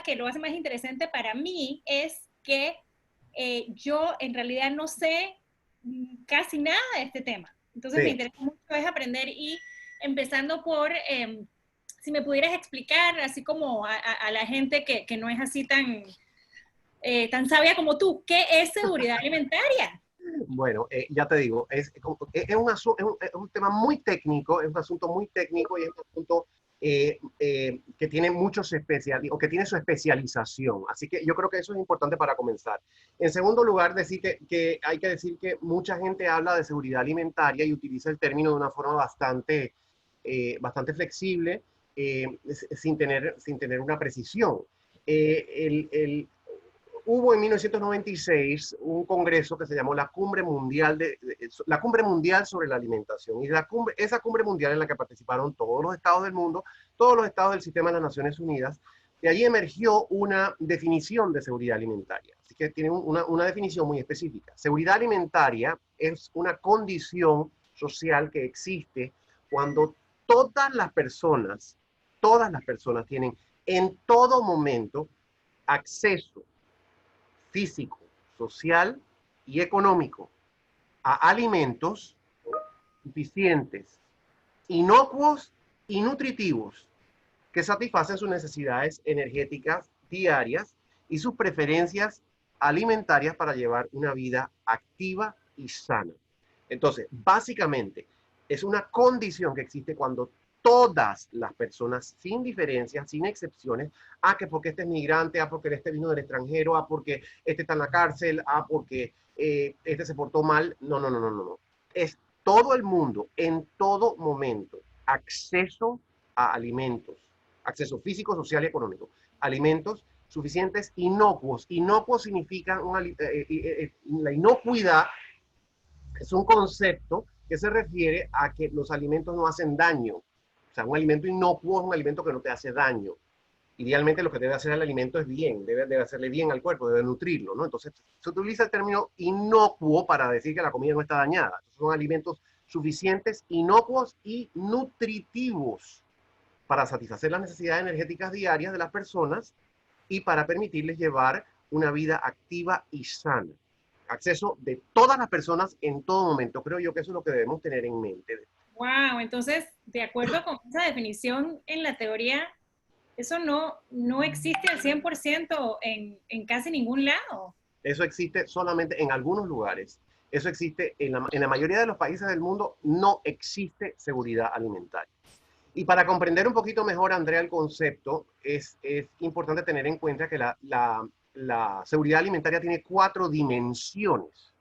que lo hace más interesante para mí es que yo en realidad no sé casi nada de este tema. Entonces me Sí, interesa mucho es aprender y empezando por, si me pudieras explicar, así como a la gente que no es así tan sabia como tú, ¿qué es seguridad alimentaria? bueno, ya te digo, es un tema muy técnico, es un asunto muy técnico y es un asunto que tiene o que tiene su especialización. Así que yo creo que eso es importante para comenzar. En segundo lugar, decir que hay que decir que mucha gente habla de seguridad alimentaria y utiliza el término de una forma bastante flexible, sin tener una precisión. Hubo en 1996 un congreso que se llamó la Cumbre Mundial sobre la Alimentación. Y esa cumbre mundial en la que participaron todos los estados del mundo, todos los estados del sistema de las Naciones Unidas, de allí emergió una definición de seguridad alimentaria. Así que tiene una definición muy específica. Seguridad alimentaria es una condición social que existe cuando todas las personas tienen en todo momento acceso físico, social y económico a alimentos suficientes, inocuos y nutritivos que satisfacen sus necesidades energéticas diarias y sus preferencias alimentarias para llevar una vida activa y sana. Entonces, básicamente, es una condición que existe cuando todas las personas, sin diferencias, sin excepciones, que porque este es migrante, porque este vino del extranjero, porque este está en la cárcel, porque este se portó mal. No, no, no, no, no. Es todo el mundo, en todo momento, acceso a alimentos, acceso físico, social y económico, alimentos suficientes inocuos. Inocuos significa la inocuidad es un concepto que se refiere a que los alimentos no hacen daño. O sea, un alimento inocuo es un alimento que no te hace daño. Idealmente lo que debe hacer el alimento es bien, debe hacerle bien al cuerpo, debe nutrirlo, ¿no? Entonces se utiliza el término inocuo para decir que la comida no está dañada. Son alimentos suficientes, inocuos y nutritivos para satisfacer las necesidades energéticas diarias de las personas y para permitirles llevar una vida activa y sana. Acceso de todas las personas en todo momento. Creo yo que eso es lo que debemos tener en mente. Wow, entonces, de acuerdo con esa definición en la teoría, eso no existe al 100% en casi ningún lado. Eso existe solamente en algunos lugares. Eso existe en la mayoría de los países del mundo, no existe seguridad alimentaria. Y para comprender un poquito mejor, Andrea, el concepto, es importante tener en cuenta que la seguridad alimentaria tiene 4 dimensiones.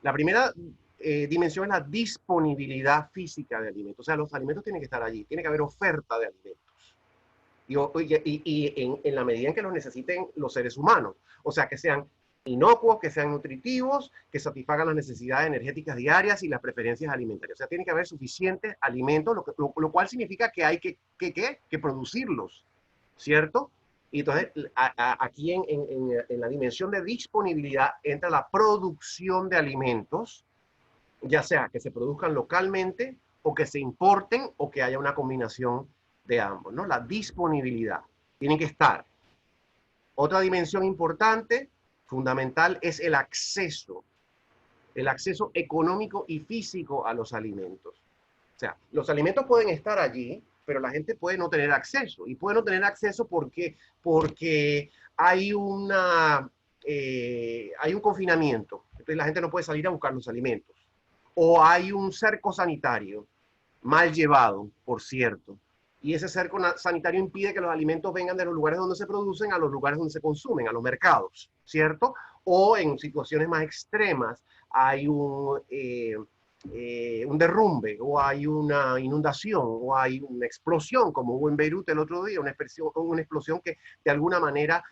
La primera dimensión es la disponibilidad física de alimentos. O sea, los alimentos tienen que estar allí, tiene que haber oferta de alimentos. Y en la medida en que los necesiten los seres humanos. O sea, que sean inocuos, que sean nutritivos, que satisfagan las necesidades energéticas diarias y las preferencias alimentarias. O sea, tiene que haber suficientes alimentos, lo cual significa que hay que producirlos, ¿cierto? Y entonces aquí en la dimensión de disponibilidad entra la producción de alimentos, ya sea que se produzcan localmente o que se importen o que haya una combinación de ambos, ¿no? La disponibilidad tiene que estar. Otra dimensión importante, fundamental, es el acceso económico y físico a los alimentos. O sea, los alimentos pueden estar allí, pero la gente puede no tener acceso. Y puede no tener acceso porque hay un confinamiento. Entonces la gente no puede salir a buscar los alimentos. O hay un cerco sanitario mal llevado, por cierto. Y ese cerco sanitario impide que los alimentos vengan de los lugares donde se producen a los lugares donde se consumen, a los mercados, ¿cierto? O en situaciones más extremas hay un derrumbe, o hay una inundación, o hay una explosión, como hubo en Beirut el otro día, una explosión que de alguna manera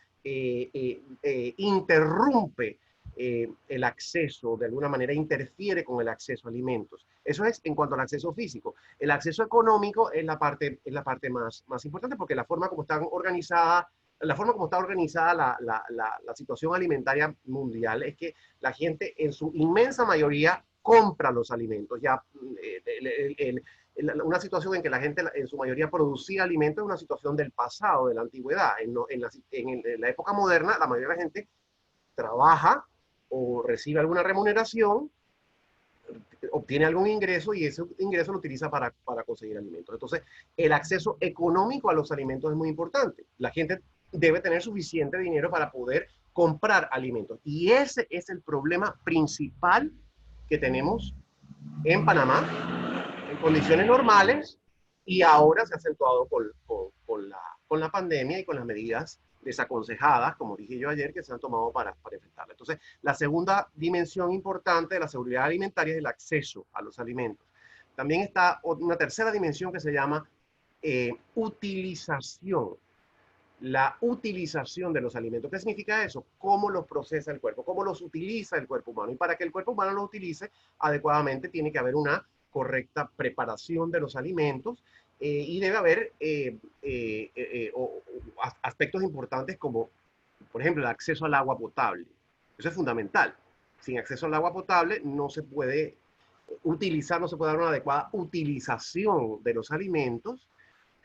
interrumpe el acceso, de alguna manera interfiere con el acceso a alimentos. Eso es en cuanto al acceso físico. El acceso económico es la parte más importante porque la forma como está organizada la situación alimentaria mundial es que la gente en su inmensa mayoría compra los alimentos. Ya una situación en que la gente en su mayoría producía alimentos es una situación del pasado, de la antigüedad. En la época moderna, la mayoría de la gente trabaja o recibe alguna remuneración, obtiene algún ingreso y ese ingreso lo utiliza para conseguir alimentos. Entonces, el acceso económico a los alimentos es muy importante. La gente debe tener suficiente dinero para poder comprar alimentos. Y ese es el problema principal que tenemos en Panamá en condiciones normales y ahora se ha acentuado con la pandemia y con las medidas desaconsejadas, como dije yo ayer, que se han tomado para enfrentarla. Entonces, la segunda dimensión importante de la seguridad alimentaria es el acceso a los alimentos. También está una tercera dimensión que se llama utilización. La utilización de los alimentos. ¿Qué significa eso? ¿Cómo los procesa el cuerpo? ¿Cómo los utiliza el cuerpo humano? Y para que el cuerpo humano los utilice adecuadamente tiene que haber una correcta preparación de los alimentos y debe haber aspectos importantes como, por ejemplo, el acceso al agua potable. Eso es fundamental. Sin acceso al agua potable no se puede utilizar, no se puede dar una adecuada utilización de los alimentos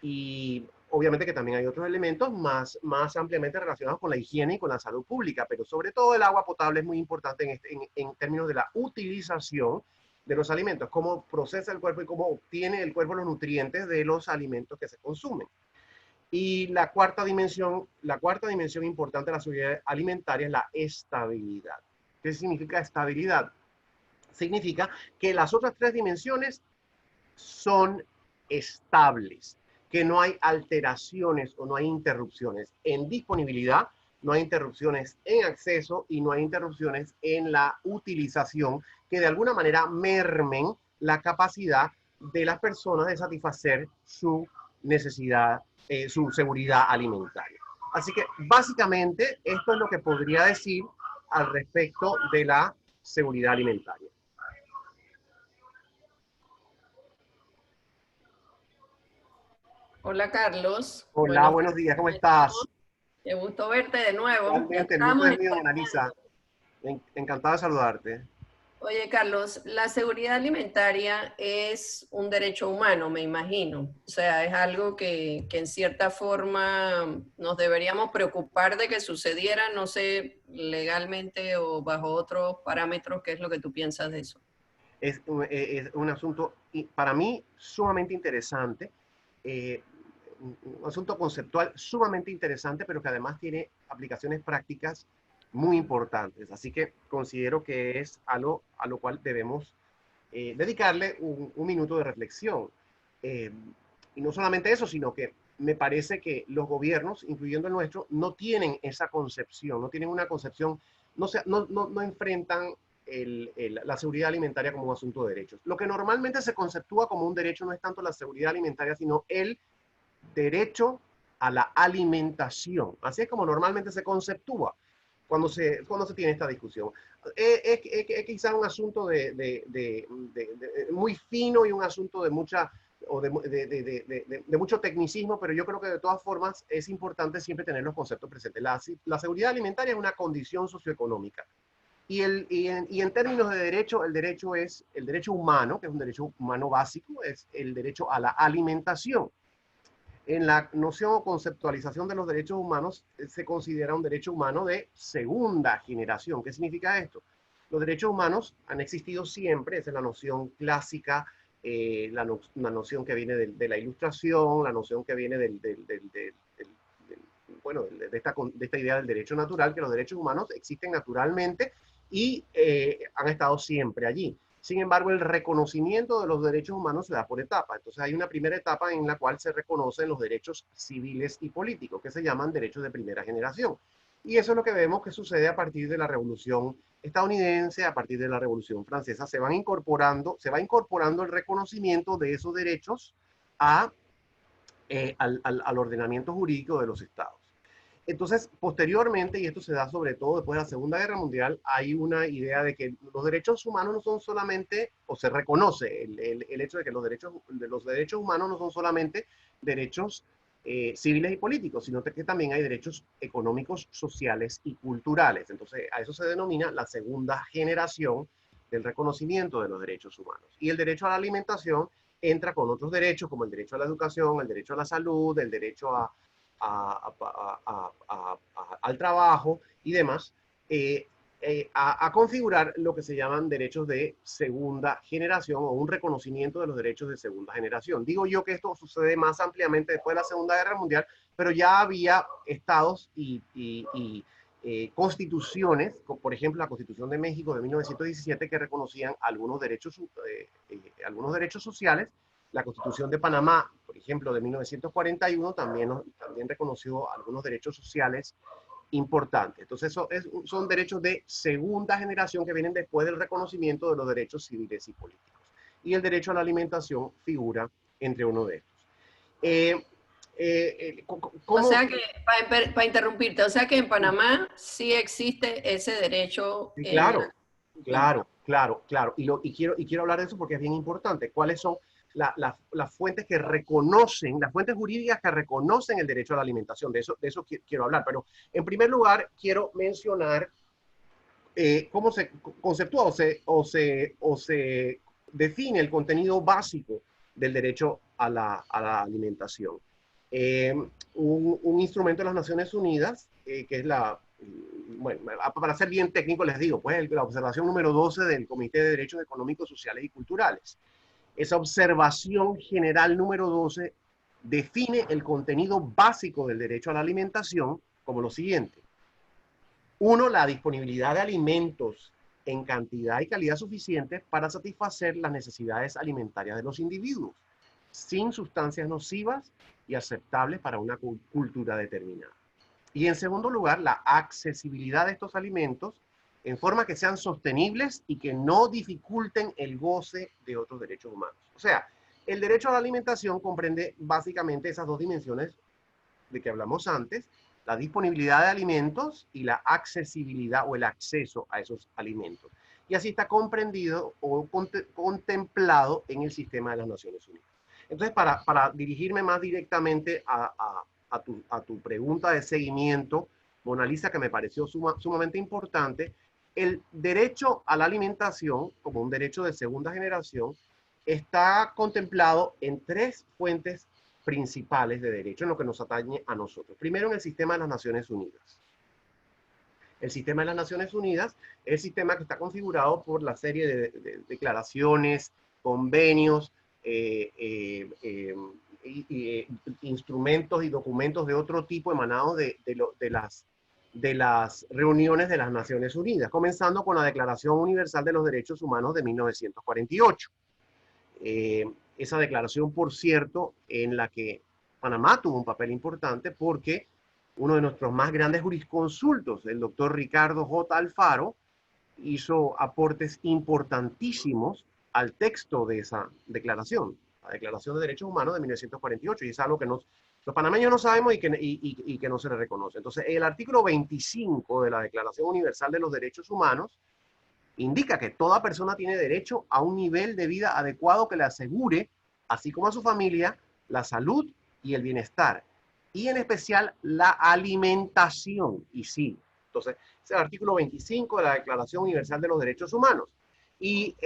y obviamente que también hay otros elementos más ampliamente relacionados con la higiene y con la salud pública, pero sobre todo el agua potable es muy importante en términos de la utilización de los alimentos, cómo procesa el cuerpo y cómo obtiene el cuerpo los nutrientes de los alimentos que se consumen. Y la cuarta dimensión importante de la seguridad alimentaria es la estabilidad. ¿Qué significa estabilidad? Significa que las otras tres dimensiones son estables, que no hay alteraciones o no hay interrupciones en disponibilidad, no hay interrupciones en acceso y no hay interrupciones en la utilización que de alguna manera mermen la capacidad de las personas de satisfacer su necesidad, su seguridad alimentaria. Así que básicamente esto es lo que podría decir al respecto de la seguridad alimentaria. Hola Carlos, Hola, buenos días, ¿cómo estás? qué gusto verte de nuevo. Ya Realmente el gusto estábamos es mío, Mona Lisa. Encantado de saludarte. Oye Carlos, la seguridad alimentaria es un derecho humano, me imagino. O sea, es algo que en cierta forma nos deberíamos preocupar de que sucediera, no sé, legalmente o bajo otros parámetros. ¿Qué es lo que tú piensas de eso? Es un asunto para mí sumamente interesante, eh, un asunto conceptual sumamente interesante, pero que además tiene aplicaciones prácticas muy importantes. Así que considero que es algo a lo cual debemos dedicarle un minuto de reflexión. Eh, y no solamente eso, sino que me parece que los gobiernos, incluyendo el nuestro, no tienen esa concepción, no tienen una concepción, no enfrentan la seguridad alimentaria como un asunto de derechos. Lo que normalmente se conceptúa como un derecho no es tanto la seguridad alimentaria, sino el derecho a la alimentación. Así es como normalmente se conceptúa cuando se tiene esta discusión. Es quizás un asunto muy fino y un asunto de mucho tecnicismo, pero yo creo que de todas formas es importante siempre tener los conceptos presentes. La seguridad alimentaria es una condición socioeconómica. Y en términos de derecho, el derecho humano, que es un derecho humano básico, es el derecho a la alimentación. En la noción o conceptualización de los derechos humanos se considera un derecho humano de segunda generación. ¿Qué significa esto? Los derechos humanos han existido siempre, esa es la noción clásica, la noción que viene de la ilustración, la noción que viene bueno, de esta idea del derecho natural, que los derechos humanos existen naturalmente y han estado siempre allí. Sin embargo, el reconocimiento de los derechos humanos se da por etapas. Entonces hay una primera etapa en la cual se reconocen los derechos civiles y políticos, que se llaman derechos de primera generación. Y eso es lo que vemos que sucede a partir de la Revolución estadounidense, a partir de la Revolución francesa. Se va incorporando el reconocimiento de esos derechos al ordenamiento jurídico de los estados. Entonces, posteriormente, y esto se da sobre todo después de la Segunda Guerra Mundial, hay una idea de que los derechos humanos no son solamente, o se reconoce el hecho de que los derechos humanos no son solamente derechos civiles y políticos, sino que también hay derechos económicos, sociales y culturales. Entonces, a eso se denomina la segunda generación del reconocimiento de los derechos humanos. Y el derecho a la alimentación entra con otros derechos como el derecho a la educación, el derecho a la salud, el derecho al trabajo y demás, a configurar lo que se llaman derechos de segunda generación o un reconocimiento de los derechos de segunda generación. Digo yo que esto sucede más ampliamente después de la Segunda Guerra Mundial, pero ya había estados y constituciones, por ejemplo la Constitución de México de 1917, que reconocían algunos derechos sociales. La Constitución de Panamá, por ejemplo, de 1941, también reconoció algunos derechos sociales importantes. Entonces, son derechos de segunda generación que vienen después del reconocimiento de los derechos civiles y políticos. Y el derecho a la alimentación figura entre uno de estos. O sea que, para interrumpirte, o sea que en Panamá sí existe ese derecho. Sí, claro, claro. Y quiero hablar de eso porque es bien importante. ¿Cuáles son las fuentes que reconocen, las fuentes jurídicas que reconocen el derecho a la alimentación? De eso quiero hablar. Pero en primer lugar, quiero mencionar cómo se conceptúa o se define el contenido básico del derecho a la alimentación. Un instrumento de las Naciones Unidas, que es bueno, para ser bien técnico les digo, pues la observación número 12 del Comité de Derechos Económicos, Sociales y Culturales. Esa observación general número 12 define el contenido básico del derecho a la alimentación como lo siguiente. 1. La disponibilidad de alimentos en cantidad y calidad suficientes para satisfacer las necesidades alimentarias de los individuos, sin sustancias nocivas y aceptables para una cultura determinada. Y en segundo lugar, la accesibilidad de estos alimentos en forma que sean sostenibles y que no dificulten el goce de otros derechos humanos. O sea, el derecho a la alimentación comprende básicamente esas dos dimensiones de que hablamos antes, la disponibilidad de alimentos y la accesibilidad o el acceso a esos alimentos. Y así está comprendido o contemplado en el sistema de las Naciones Unidas. Entonces, para dirigirme más directamente a tu pregunta de seguimiento, Mona Lisa, que me pareció sumamente importante, el derecho a la alimentación, como un derecho de segunda generación, está contemplado en 3 fuentes principales de derecho en lo que nos atañe a nosotros. Primero, en el sistema de las Naciones Unidas. El sistema de las Naciones Unidas es el sistema que está configurado por la serie de declaraciones, convenios, instrumentos y documentos de otro tipo emanados de las reuniones de las Naciones Unidas, comenzando con la Declaración Universal de los Derechos Humanos de 1948. Esa declaración, por cierto, en la que Panamá tuvo un papel importante porque uno de nuestros más grandes jurisconsultos, el doctor Ricardo J. Alfaro, hizo aportes importantísimos al texto de esa declaración, la Declaración de Derechos Humanos de 1948, y es algo que los panameños no sabemos y que no se le reconoce. Entonces, el artículo 25 de la Declaración Universal de los Derechos Humanos indica que toda persona tiene derecho a un nivel de vida adecuado que le asegure, así como a su familia, la salud y el bienestar, y en especial la alimentación. Y sí, entonces, es el artículo 25 de la Declaración Universal de los Derechos Humanos. Y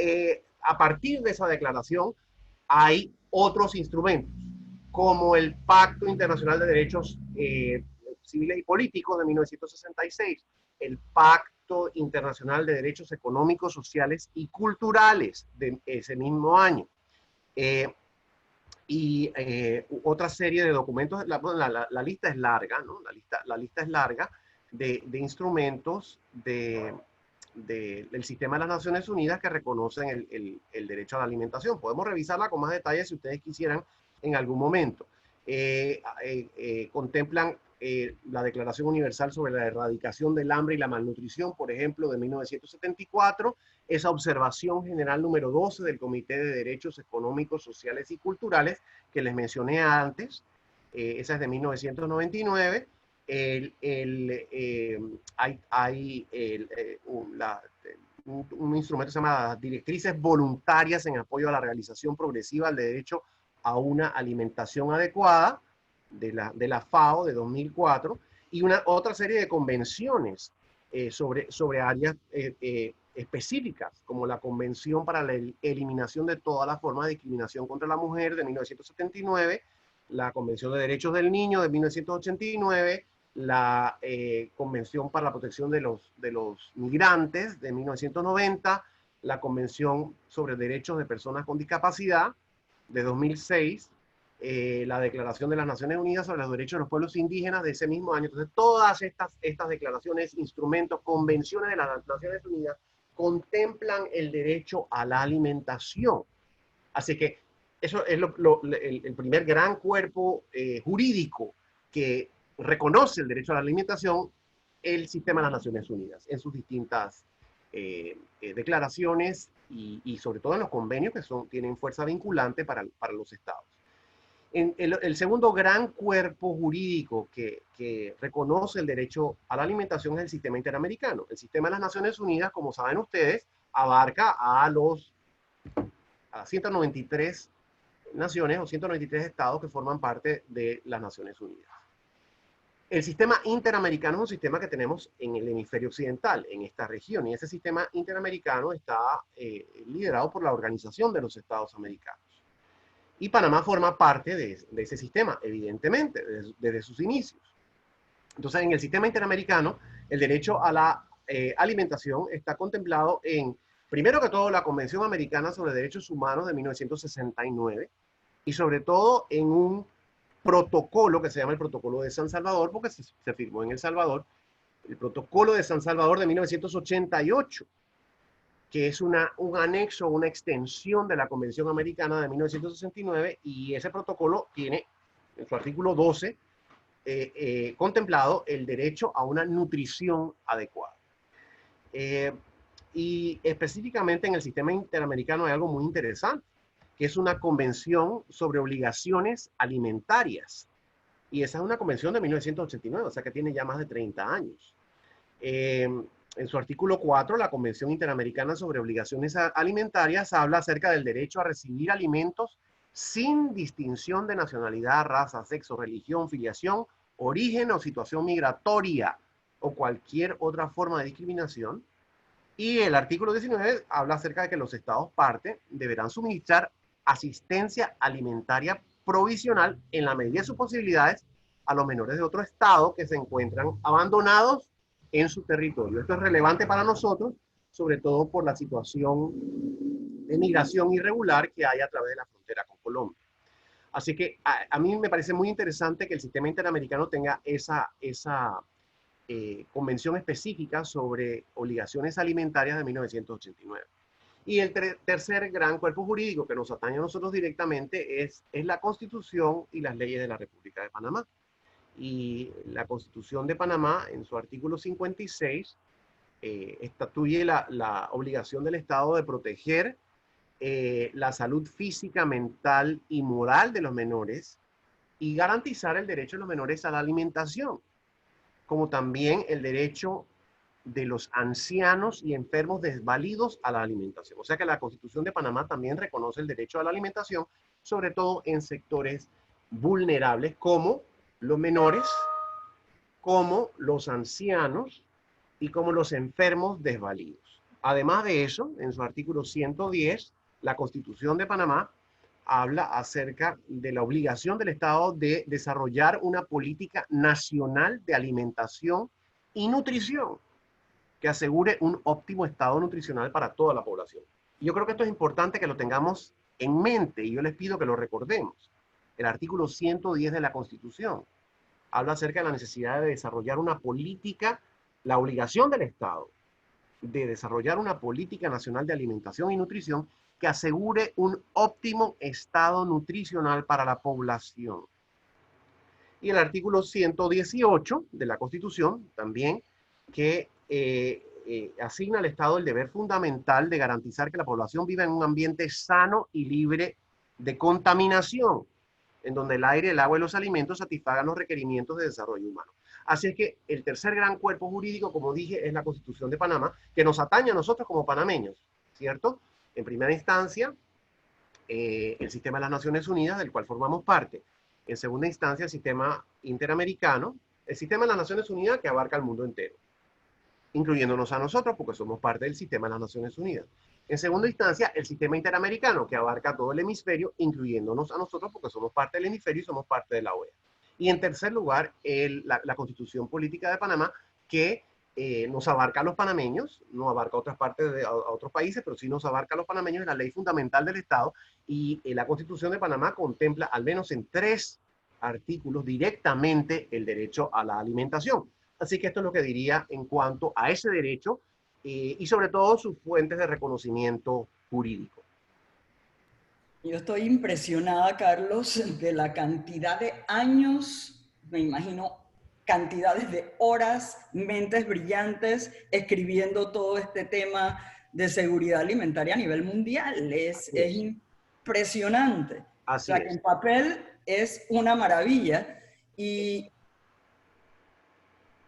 a partir de esa declaración hay otros instrumentos, como el Pacto Internacional de Derechos Civiles y Políticos de 1966, el Pacto Internacional de Derechos Económicos, Sociales y Culturales de ese mismo año. Y otra serie de documentos, la lista es larga, ¿no? La lista es larga de instrumentos del sistema de las Naciones Unidas que reconocen el derecho a la alimentación. Podemos revisarla con más detalle si ustedes quisieran en algún momento. Contemplan la Declaración Universal sobre la Erradicación del Hambre y la Malnutrición, por ejemplo, de 1974, esa observación general número 12 del Comité de Derechos Económicos, Sociales y Culturales, que les mencioné antes, esa es de 1999, hay un instrumento que se llama Directrices Voluntarias en Apoyo a la Realización Progresiva del Derecho a una Alimentación Adecuada, de la FAO de 2004, y otra serie de convenciones sobre áreas específicas, como la Convención para la Eliminación de todas las formas de discriminación contra la mujer de 1979, la Convención de Derechos del Niño de 1989, la Convención para la Protección de los Migrantes de 1990, la Convención sobre Derechos de Personas con Discapacidad de 2006, la Declaración de las Naciones Unidas sobre los Derechos de los Pueblos Indígenas de ese mismo año. Entonces, todas estas declaraciones, instrumentos, convenciones de las Naciones Unidas contemplan el derecho a la alimentación. Así que eso es el primer gran cuerpo jurídico que reconoce el derecho a la alimentación, el sistema de las Naciones Unidas, en sus distintas declaraciones y sobre todo en los convenios que tienen fuerza vinculante para los estados. El segundo gran cuerpo jurídico que reconoce el derecho a la alimentación es el sistema interamericano. El sistema de las Naciones Unidas, como saben ustedes, abarca a 193 naciones o 193 estados que forman parte de las Naciones Unidas. El sistema interamericano es un sistema que tenemos en el hemisferio occidental, en esta región, y ese sistema interamericano está liderado por la Organización de los Estados Americanos. Y Panamá forma parte de ese sistema, evidentemente, desde sus inicios. Entonces, en el sistema interamericano, el derecho a la alimentación está contemplado en, primero que todo, la Convención Americana sobre Derechos Humanos de 1969, y sobre todo en un protocolo que se llama el Protocolo de San Salvador, porque se firmó en El Salvador, el Protocolo de San Salvador de 1988, que es un anexo, una extensión de la Convención Americana de 1969, y ese protocolo tiene en su artículo 12 contemplado el derecho a una nutrición adecuada. Y específicamente en el sistema interamericano hay algo muy interesante, que es una convención sobre obligaciones alimentarias. Y esa es una convención de 1989, o sea que tiene ya más de 30 años. En su artículo 4, la Convención Interamericana sobre Obligaciones Alimentarias habla acerca del derecho a recibir alimentos sin distinción de nacionalidad, raza, sexo, religión, filiación, origen o situación migratoria o cualquier otra forma de discriminación. Y el artículo 19 habla acerca de que los estados parte deberán suministrar asistencia alimentaria provisional en la medida de sus posibilidades a los menores de otro estado que se encuentran abandonados en su territorio. Esto es relevante para nosotros, sobre todo por la situación de migración irregular que hay a través de la frontera con Colombia. Así que a mí me parece muy interesante que el sistema interamericano tenga esa convención específica sobre obligaciones alimentarias de 1989. Y el tercer gran cuerpo jurídico que nos atañe a nosotros directamente es la Constitución y las leyes de la República de Panamá. Y la Constitución de Panamá, en su artículo 56, estatuye la obligación del Estado de proteger la salud física, mental y moral de los menores y garantizar el derecho de los menores a la alimentación, como también el derecho de los ancianos y enfermos desvalidos a la alimentación. O sea que la Constitución de Panamá también reconoce el derecho a la alimentación, sobre todo en sectores vulnerables como los menores, como los ancianos y como los enfermos desvalidos. Además de eso, en su artículo 110, la Constitución de Panamá habla acerca de la obligación del Estado de desarrollar una política nacional de alimentación y nutrición que asegure un óptimo estado nutricional para toda la población. Y yo creo que esto es importante que lo tengamos en mente y yo les pido que lo recordemos. El artículo 110 de la Constitución habla acerca de la necesidad de desarrollar una política, la obligación del Estado de desarrollar una política nacional de alimentación y nutrición que asegure un óptimo estado nutricional para la población. Y el artículo 118 de la Constitución también, que asigna al Estado el deber fundamental de garantizar que la población viva en un ambiente sano y libre de contaminación, en donde el aire, el agua y los alimentos satisfagan los requerimientos de desarrollo humano. Así es que el tercer gran cuerpo jurídico, como dije, es la Constitución de Panamá, que nos atañe a nosotros como panameños, ¿cierto? En primera instancia, el sistema de las Naciones Unidas, del cual formamos parte. En segunda instancia, el sistema interamericano, el sistema de las Naciones Unidas que abarca el mundo entero. incluyéndonos a nosotros porque somos parte del sistema de las Naciones Unidas. En segunda instancia, el sistema interamericano, que abarca todo el hemisferio, incluyéndonos a nosotros porque somos parte del hemisferio y somos parte de la OEA. Y en tercer lugar, la Constitución Política de Panamá, que nos abarca a los panameños, no abarca a otras partes, a otros países, pero sí nos abarca a los panameños, es la ley fundamental del Estado, y la Constitución de Panamá contempla al menos en 3 artículos directamente el derecho a la alimentación. Así que esto es lo que diría en cuanto a ese derecho y sobre todo sus fuentes de reconocimiento jurídico. Yo estoy impresionada, Carlos, de la cantidad de años, me imagino cantidades de horas, mentes brillantes escribiendo todo este tema de seguridad alimentaria a nivel mundial. Es impresionante. Así o sea, que en papel es una maravilla y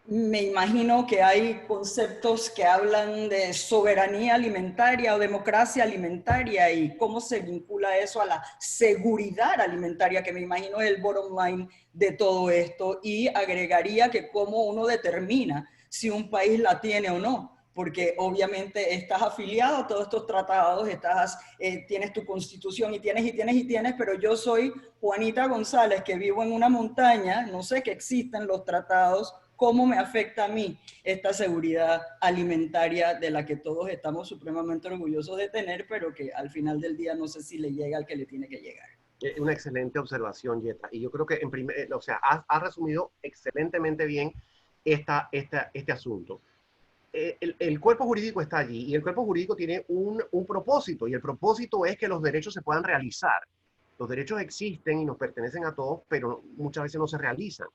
me imagino que hay conceptos que hablan de soberanía alimentaria o democracia alimentaria y cómo se vincula eso a la seguridad alimentaria, que me imagino es el bottom line de todo esto, y agregaría que cómo uno determina si un país la tiene o no, porque obviamente estás afiliado a todos estos tratados, tienes tu constitución y tienes, pero yo soy Juanita González, que vivo en una montaña, no sé que existen los tratados. ¿Cómo me afecta a mí esta seguridad alimentaria de la que todos estamos supremamente orgullosos de tener, pero que al final del día no sé si le llega al que le tiene que llegar? Una excelente observación, Yeta. Y yo creo que, has resumido excelentemente bien este asunto. El cuerpo jurídico está allí y el cuerpo jurídico tiene un propósito, y el propósito es que los derechos se puedan realizar. Los derechos existen y nos pertenecen a todos, pero muchas veces no se realizan.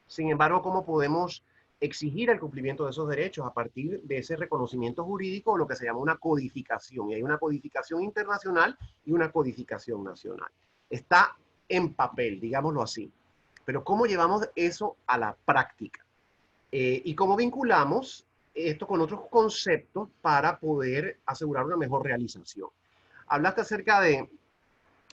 Sin embargo, ¿cómo podemos exigir el cumplimiento de esos derechos? A partir de ese reconocimiento jurídico, lo que se llama una codificación. Y hay una codificación internacional y una codificación nacional. Está en papel, digámoslo así. Pero ¿cómo llevamos eso a la práctica? Y cómo vinculamos esto con otros conceptos para poder asegurar una mejor realización. Hablaste acerca de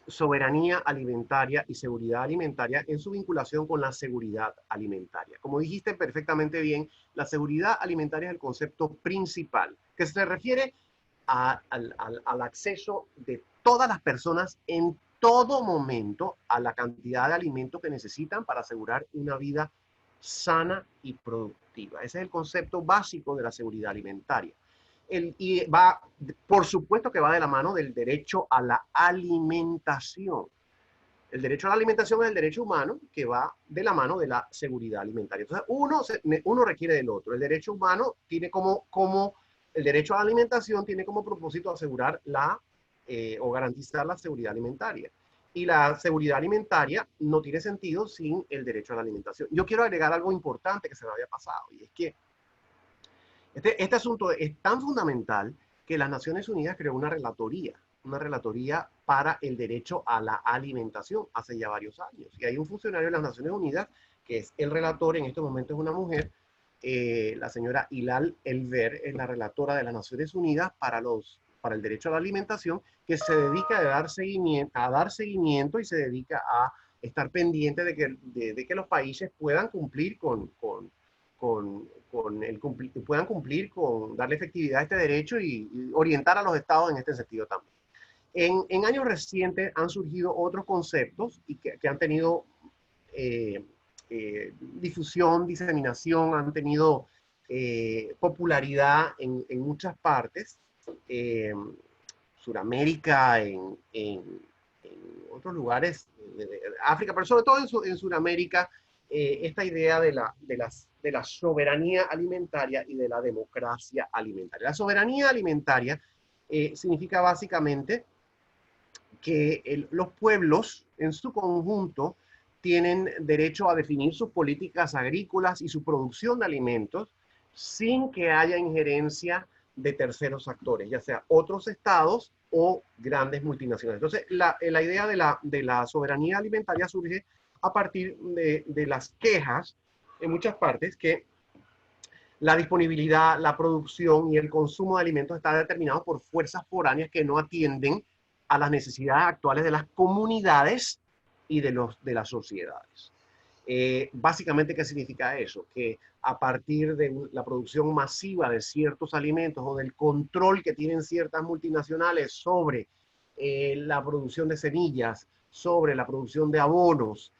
soberanía alimentaria y seguridad alimentaria en su vinculación con la seguridad alimentaria. Como dijiste perfectamente bien, la seguridad alimentaria es el concepto principal, que se refiere al acceso de todas las personas en todo momento a la cantidad de alimentos que necesitan para asegurar una vida sana y productiva. Ese es el concepto básico de la seguridad alimentaria. Y va, por supuesto que va de la mano del derecho a la alimentación. El derecho a la alimentación es el derecho humano que va de la mano de la seguridad alimentaria. Entonces, uno requiere del otro. El derecho humano tiene el derecho a la alimentación tiene como propósito asegurar o garantizar la seguridad alimentaria. Y la seguridad alimentaria no tiene sentido sin el derecho a la alimentación. Yo quiero agregar algo importante que se me había pasado, y es que este asunto es tan fundamental que las Naciones Unidas creó una relatoría para el derecho a la alimentación hace ya varios años. Y hay un funcionario de las Naciones Unidas que es el relator, en estos momentos es una mujer, la señora Hilal Elver, es la relatora de las Naciones Unidas para el derecho a la alimentación, que se dedica a dar seguimiento y se dedica a estar pendiente de que los países puedan cumplir puedan cumplir con darle efectividad a este derecho y orientar a los estados en este sentido también. En años recientes han surgido otros conceptos y que han tenido difusión, diseminación, han tenido popularidad en muchas partes, Suramérica, en otros lugares de África, pero sobre todo en Suramérica, esta idea de la soberanía alimentaria y de la democracia alimentaria. La soberanía alimentaria significa básicamente que los pueblos en su conjunto tienen derecho a definir sus políticas agrícolas y su producción de alimentos sin que haya injerencia de terceros actores, ya sea otros estados o grandes multinacionales. Entonces, la idea de la soberanía alimentaria surge a partir de las quejas en muchas partes que la disponibilidad, la producción y el consumo de alimentos está determinado por fuerzas foráneas que no atienden a las necesidades actuales de las comunidades y de las sociedades. Básicamente, ¿qué significa eso? Que a partir de la producción masiva de ciertos alimentos o del control que tienen ciertas multinacionales sobre la producción de semillas, sobre la producción de abonos,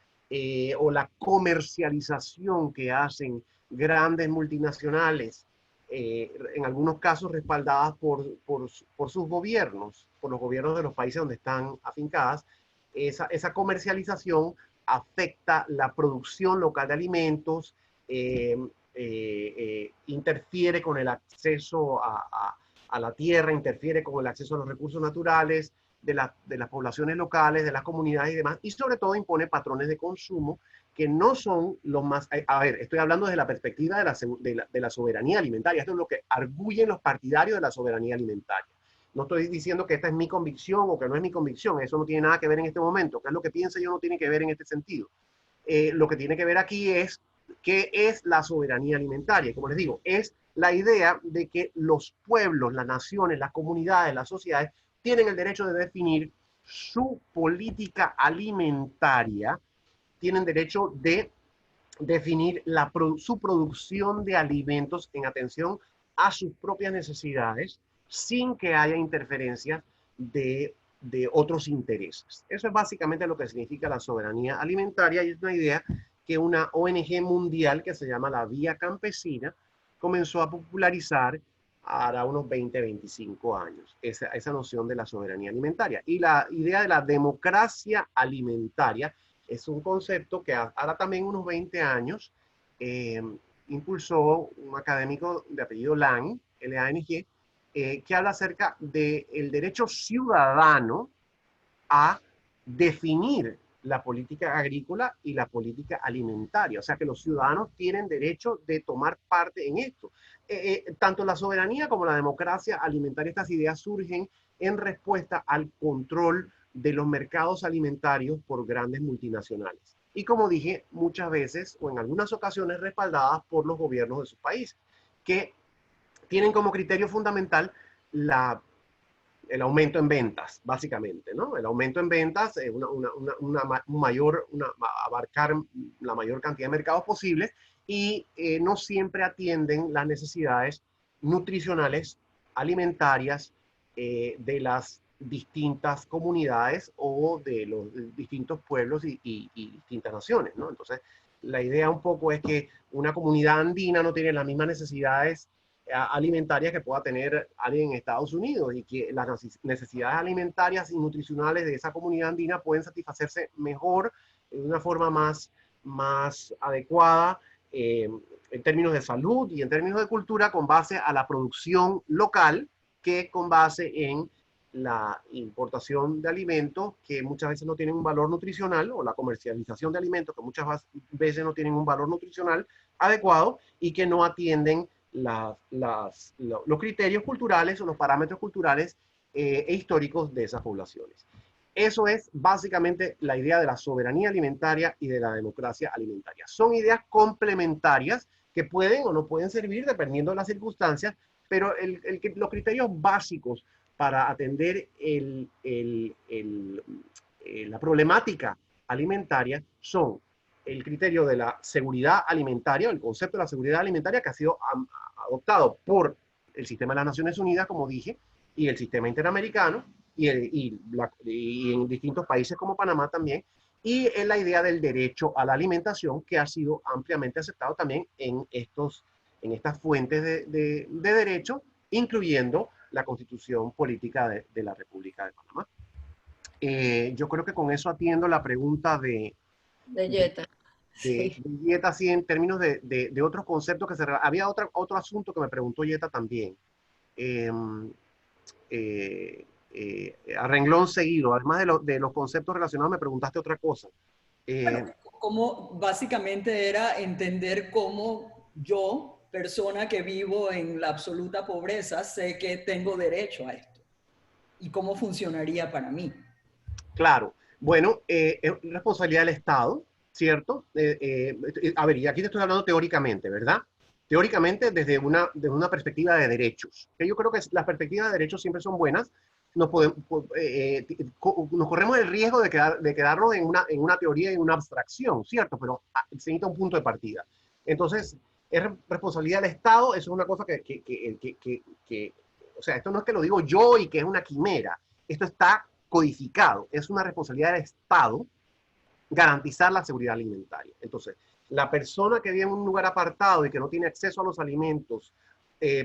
o la comercialización que hacen grandes multinacionales, en algunos casos respaldadas por sus gobiernos, por los gobiernos de los países donde están afincadas. Esa comercialización afecta la producción local de alimentos, interfiere con el acceso a la tierra, interfiere con el acceso a los recursos naturales de las poblaciones locales, de las comunidades y demás, y sobre todo impone patrones de consumo que no son los más... A ver, estoy hablando desde la perspectiva de la soberanía alimentaria. Esto es lo que arguyen los partidarios de la soberanía alimentaria. No estoy diciendo que esta es mi convicción o que no es mi convicción. Eso no tiene nada que ver en este momento. ¿Qué es lo que pienso yo? No tiene que ver en este sentido. Lo que tiene que ver aquí es qué es la soberanía alimentaria. Y como les digo, es la idea de que los pueblos, las naciones, las comunidades, las sociedades tienen el derecho de definir su política alimentaria, tienen derecho de definir su producción de alimentos en atención a sus propias necesidades, sin que haya interferencias de otros intereses. Eso es básicamente lo que significa la soberanía alimentaria, y es una idea que una ONG mundial que se llama la Vía Campesina comenzó a popularizar hará unos 20, 25 años, esa noción de la soberanía alimentaria. Y la idea de la democracia alimentaria es un concepto que ahora también unos 20 años impulsó un académico de apellido Lang, L-A-N-G, que habla acerca del derecho ciudadano a definir la política agrícola y la política alimentaria. O sea que los ciudadanos tienen derecho de tomar parte en esto. Tanto la soberanía como la democracia alimentaria, estas ideas surgen en respuesta al control de los mercados alimentarios por grandes multinacionales. Y como dije, muchas veces o en algunas ocasiones respaldadas por los gobiernos de sus países, que tienen como criterio fundamental el aumento en ventas, básicamente, ¿no? El aumento en ventas, abarcar la mayor cantidad de mercados posibles, y no siempre atienden las necesidades nutricionales, alimentarias, de las distintas comunidades o de los distintos pueblos y distintas naciones, ¿no? Entonces, la idea un poco es que una comunidad andina no tiene las mismas necesidades alimentarias que pueda tener alguien en Estados Unidos, y que las necesidades alimentarias y nutricionales de esa comunidad andina pueden satisfacerse mejor, de una forma más adecuada, en términos de salud y en términos de cultura, con base a la producción local, que con base en la importación de alimentos que muchas veces no tienen un valor nutricional, o la comercialización de alimentos que muchas veces no tienen un valor nutricional adecuado y que no atienden los criterios culturales o los parámetros culturales e históricos de esas poblaciones. Eso es básicamente la idea de la soberanía alimentaria y de la democracia alimentaria. Son ideas complementarias que pueden o no pueden servir dependiendo de las circunstancias, pero los criterios básicos para atender la problemática alimentaria son el criterio de la seguridad alimentaria, el concepto de la seguridad alimentaria, que ha sido adoptado por el sistema de las Naciones Unidas, como dije, y el sistema interamericano, y en distintos países como Panamá también, y es la idea del derecho a la alimentación, que ha sido ampliamente aceptado también en estas fuentes de derecho, incluyendo la Constitución Política de la República de Panamá. Yo creo que con eso atiendo la pregunta de Yeta. De Yeta, sí, en términos de otros conceptos que había otro asunto que me preguntó Yeta también. A renglón seguido, además de los conceptos relacionados, me preguntaste otra cosa. Bueno, como básicamente era entender cómo yo, persona que vivo en la absoluta pobreza, sé que tengo derecho a esto y cómo funcionaría para mí. Claro, bueno, es responsabilidad del Estado, ¿cierto? A ver, y aquí te estoy hablando teóricamente, ¿verdad? Teóricamente desde una perspectiva de derechos, que yo creo que las perspectivas de derechos siempre son buenas. Nos corremos el riesgo de quedarnos en una teoría y en una abstracción, ¿cierto? Pero se necesita un punto de partida. Entonces, es responsabilidad del Estado, eso es una cosa o sea, esto no es que lo digo yo y que es una quimera, esto está codificado, es una responsabilidad del Estado garantizar la seguridad alimentaria. Entonces, la persona que vive en un lugar apartado y que no tiene acceso a los alimentos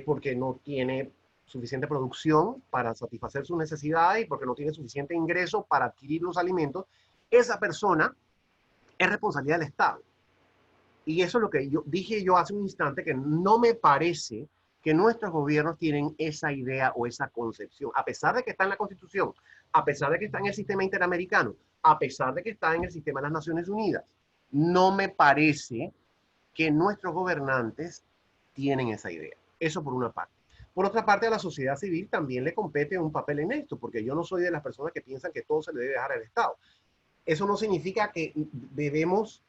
porque no tiene suficiente producción para satisfacer sus necesidades y porque no tiene suficiente ingreso para adquirir los alimentos, esa persona es responsabilidad del Estado. Y eso es lo que yo dije hace un instante, que no me parece que nuestros gobiernos tienen esa idea o esa concepción, a pesar de que está en la Constitución, a pesar de que está en el sistema interamericano, a pesar de que está en el sistema de las Naciones Unidas. No me parece que nuestros gobernantes tienen esa idea. Eso por una parte. Por otra parte, a la sociedad civil también le compete un papel en esto, porque yo no soy de las personas que piensan que todo se le debe dejar al Estado. Eso no significa que debemos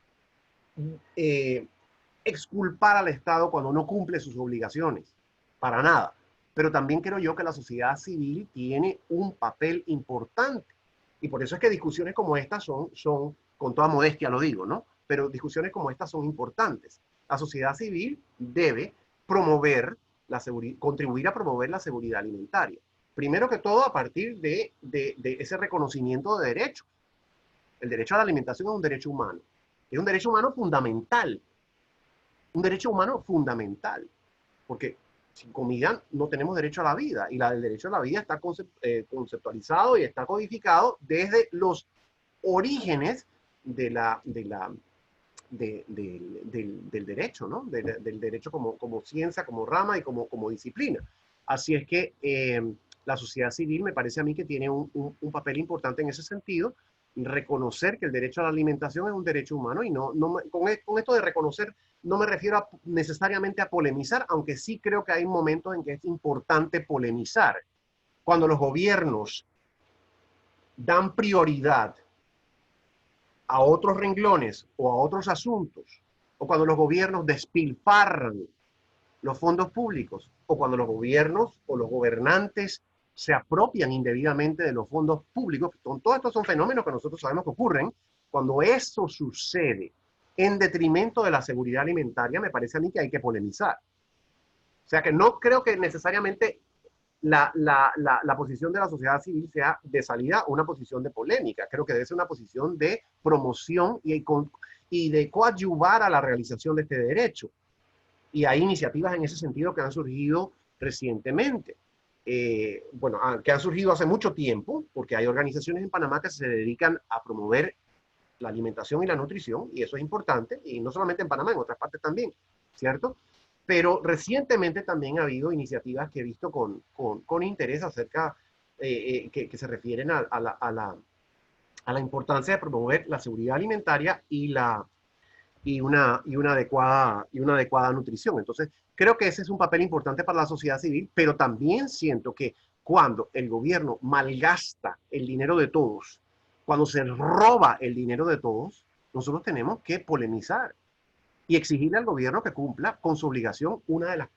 exculpar al Estado cuando no cumple sus obligaciones, para nada. Pero también creo yo que la sociedad civil tiene un papel importante. Y por eso es que discusiones como estas son, con toda modestia lo digo, ¿no? Pero discusiones como estas son importantes. La sociedad civil debe promover la seguridad, contribuir a promover la seguridad alimentaria. Primero que todo a partir de ese reconocimiento de derechos. El derecho a la alimentación es un derecho humano. Es un derecho humano fundamental. Un derecho humano fundamental. Porque sin comida no tenemos derecho a la vida. Y el derecho a la vida está conceptualizado y está codificado desde los orígenes del derecho, ¿no? Del derecho como ciencia, como rama y como disciplina. Así es que la sociedad civil me parece a mí que tiene un papel importante en ese sentido, reconocer que el derecho a la alimentación es un derecho humano y con esto de reconocer no me refiero necesariamente a polemizar, aunque sí creo que hay momentos en que es importante polemizar. Cuando los gobiernos dan prioridad a otros renglones o a otros asuntos, o cuando los gobiernos despilfarran los fondos públicos, o cuando los gobiernos o los gobernantes se apropian indebidamente de los fondos públicos, todos estos son fenómenos que nosotros sabemos que ocurren. Cuando eso sucede en detrimento de la seguridad alimentaria, me parece a mí que hay que polemizar. O sea que no creo que necesariamente la posición de la sociedad civil sea de salida una posición de polémica. Creo que debe ser una posición de promoción y de coadyuvar a la realización de este derecho. Y hay iniciativas en ese sentido que han surgido recientemente. Que han surgido hace mucho tiempo, porque hay organizaciones en Panamá que se dedican a promover la alimentación y la nutrición, y eso es importante, y no solamente en Panamá, en otras partes también, ¿cierto? Pero recientemente también ha habido iniciativas que he visto con interés acerca, que se refieren a la importancia de promover la seguridad alimentaria y una adecuada nutrición. Entonces, creo que ese es un papel importante para la sociedad civil, pero también siento que cuando el gobierno malgasta el dinero de todos, cuando se roba el dinero de todos, nosotros tenemos que polemizar y exigirle al gobierno que cumpla con su obligación, una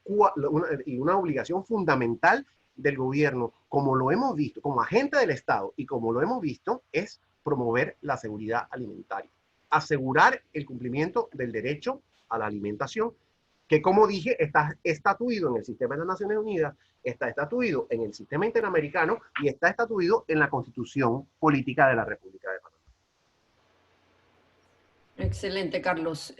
obligación fundamental del gobierno, como lo hemos visto, como agente del Estado y como lo hemos visto, es promover la seguridad alimentaria. Asegurar el cumplimiento del derecho a la alimentación, que como dije, está estatuido en el sistema de las Naciones Unidas, está estatuido en el sistema interamericano y está estatuido en la Constitución Política de la República de Panamá. Excelente, Carlos.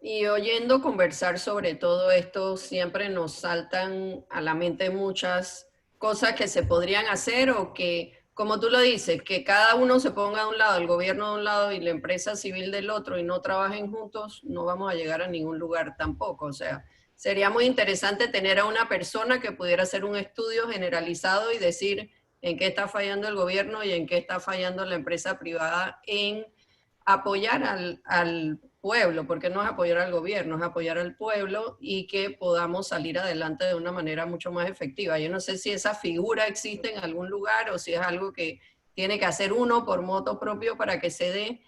Y oyendo conversar sobre todo esto, siempre nos saltan a la mente muchas cosas que se podrían hacer o que, como tú lo dices, que cada uno se ponga de un lado, el gobierno de un lado y la empresa civil del otro y no trabajen juntos, no vamos a llegar a ningún lugar tampoco. O sea, sería muy interesante tener a una persona que pudiera hacer un estudio generalizado y decir en qué está fallando el gobierno y en qué está fallando la empresa privada en apoyar al pueblo, porque no es apoyar al gobierno, es apoyar al pueblo y que podamos salir adelante de una manera mucho más efectiva. Yo no sé si esa figura existe en algún lugar o si es algo que tiene que hacer uno por moto propio para que se dé,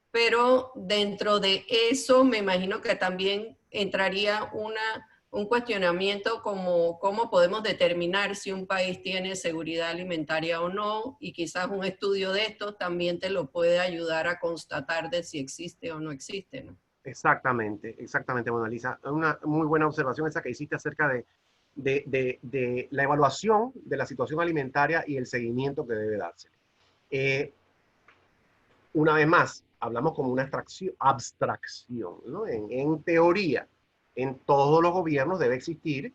pero dentro de eso me imagino que también entraría un cuestionamiento como cómo podemos determinar si un país tiene seguridad alimentaria o no, y quizás un estudio de esto también te lo puede ayudar a constatar de si existe o no existe, ¿no? Exactamente, exactamente, Mona Lisa. Una muy buena observación esa que hiciste acerca de la evaluación de la situación alimentaria y el seguimiento que debe darse. Eh, una vez más, hablamos como una abstracción, ¿no? En teoría, en todos los gobiernos debe existir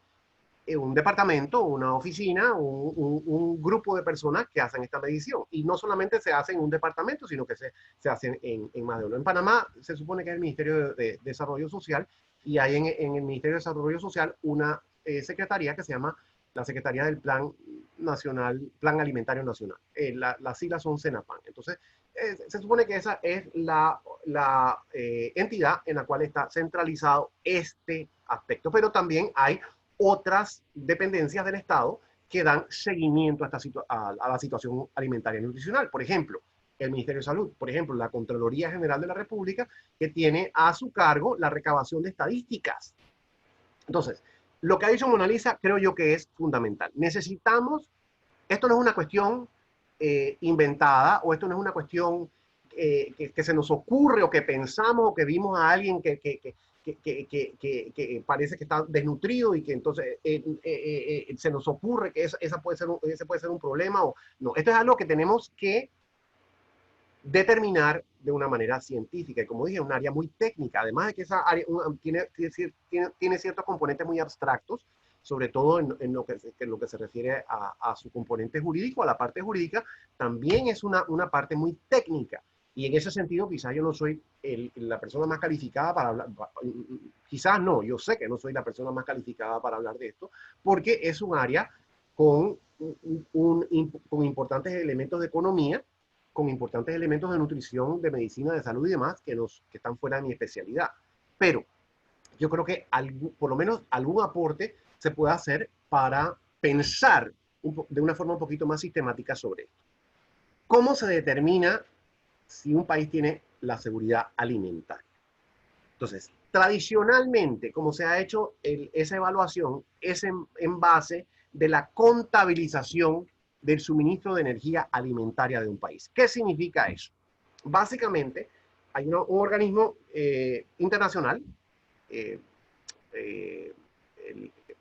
un departamento, una oficina, un grupo de personas que hacen esta medición. Y no solamente se hace en un departamento, sino que se hace en más de uno. En Panamá se supone que es el Ministerio de Desarrollo Social y hay en el Ministerio de Desarrollo Social una secretaría que se llama la Secretaría del Plan Nacional, Plan Alimentario Nacional. Las siglas son CENAPAN. Entonces, se supone que esa es la entidad en la cual está centralizado este aspecto. Pero también hay otras dependencias del Estado que dan seguimiento a la situación alimentaria y nutricional. Por ejemplo, el Ministerio de Salud, por ejemplo, la Contraloría General de la República, que tiene a su cargo la recabación de estadísticas. Entonces, lo que ha dicho Mona Lisa creo yo que es fundamental. Necesitamos, esto no es una cuestión inventada, o esto no es una cuestión que se nos ocurre o que pensamos o que vimos a alguien que parece que está desnutrido y que entonces se nos ocurre que ese puede ser un problema. O, no, esto es algo que tenemos que determinar de una manera científica. Y como dije, es un área muy técnica. Además de que esa área tiene ciertos componentes muy abstractos, sobre todo en lo que se refiere a su componente jurídico, a la parte jurídica, también es una parte muy técnica. Y en ese sentido, quizás yo no soy la persona más calificada para hablar, quizás no, yo sé que no soy la persona más calificada para hablar de esto, porque es un área con importantes elementos de economía, con importantes elementos de nutrición, de medicina, de salud y demás, que están fuera de mi especialidad. Pero yo creo que por lo menos algún aporte se puede hacer para pensar de una forma un poquito más sistemática sobre esto. ¿Cómo se determina si un país tiene la seguridad alimentaria? Entonces, tradicionalmente, como se ha hecho esa evaluación, es en base de la contabilización del suministro de energía alimentaria de un país. ¿Qué significa eso? Básicamente, hay un organismo internacional,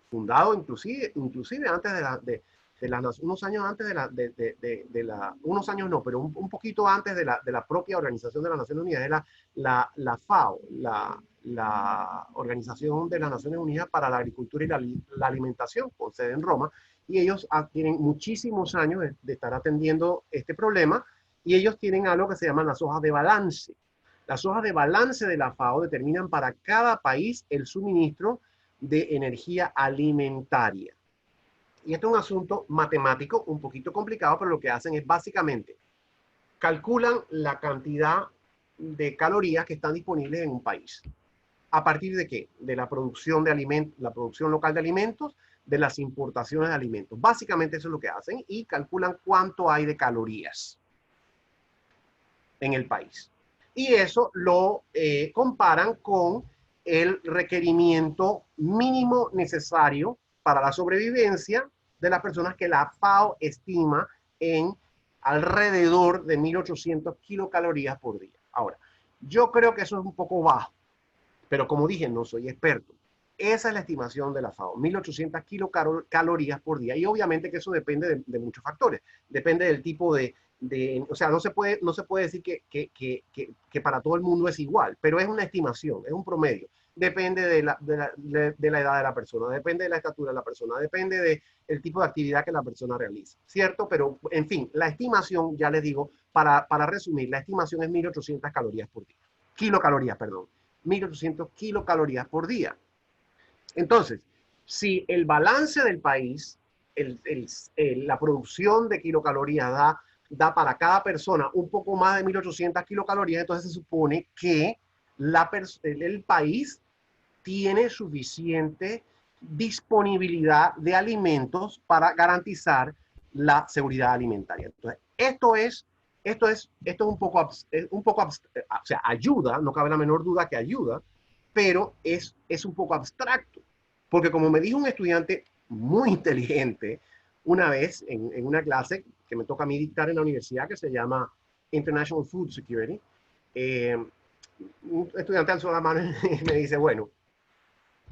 fundado inclusive antes unos años antes unos años no, pero un poquito antes de la propia Organización de las Naciones Unidas, es la FAO, la Organización de las Naciones Unidas para la Agricultura y la Alimentación, con sede en Roma, y ellos tienen muchísimos años de estar atendiendo este problema, y ellos tienen algo que se llaman las hojas de balance. Las hojas de balance de la FAO determinan para cada país el suministro de energía alimentaria. Y esto es un asunto matemático un poquito complicado, pero lo que hacen es básicamente calculan la cantidad de calorías que están disponibles en un país. ¿A partir de qué? De la producción de alimentos, la producción local de alimentos, de las importaciones de alimentos. Básicamente eso es lo que hacen y calculan cuánto hay de calorías en el país. Y eso lo comparan con el requerimiento mínimo necesario para la sobrevivencia de las personas que la FAO estima en alrededor de 1.800 kilocalorías por día. Ahora, yo creo que eso es un poco bajo, pero como dije, no soy experto. Esa es la estimación de la FAO, 1.800 kilocalorías por día. Y obviamente que eso depende de muchos factores. Depende del tipo o sea, no se puede decir que para todo el mundo es igual, pero es una estimación, es un promedio. Depende de la edad de la persona, depende de la estatura de la persona, depende del tipo de actividad que la persona realiza, ¿cierto? Pero, en fin, la estimación, ya les digo, para resumir, la estimación es 1.800 calorías por día. Kilocalorías, perdón. 1.800 kilocalorías por día. Entonces, si el balance del país, la producción de kilocalorías da para cada persona un poco más de 1.800 kilocalorías, entonces se supone que el país tiene suficiente disponibilidad de alimentos para garantizar la seguridad alimentaria. Entonces, esto es un poco, o sea, ayuda, no cabe la menor duda que ayuda, pero es un poco abstracto. Porque como me dijo un estudiante muy inteligente una vez en una clase que me toca a mí dictar en la universidad, que se llama International Food Security, un estudiante alzó la mano y me dice, bueno,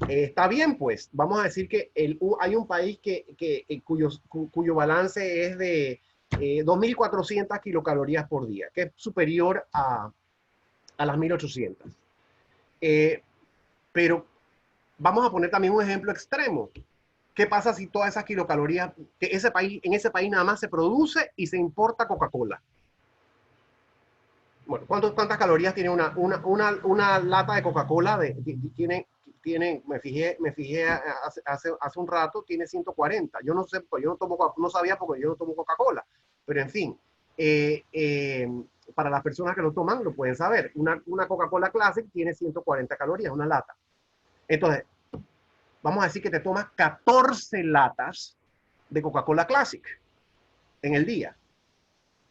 está bien, pues, vamos a decir que hay un país cuyo balance es de 2.400 kilocalorías por día, que es superior a las 1.800. Pero vamos a poner también un ejemplo extremo. ¿Qué pasa si todas esas kilocalorías, que en ese país nada más se produce y se importa Coca-Cola? Bueno, ¿cuántas calorías tiene una lata de Coca-Cola? Me fijé hace un rato, tiene 140. Yo no sé, pues yo no sabía porque yo no tomo Coca-Cola. Pero en fin, para las personas que lo toman, lo pueden saber. Una Coca-Cola Classic tiene 140 calorías, una lata. Entonces, vamos a decir que te tomas 14 latas de Coca-Cola Classic en el día.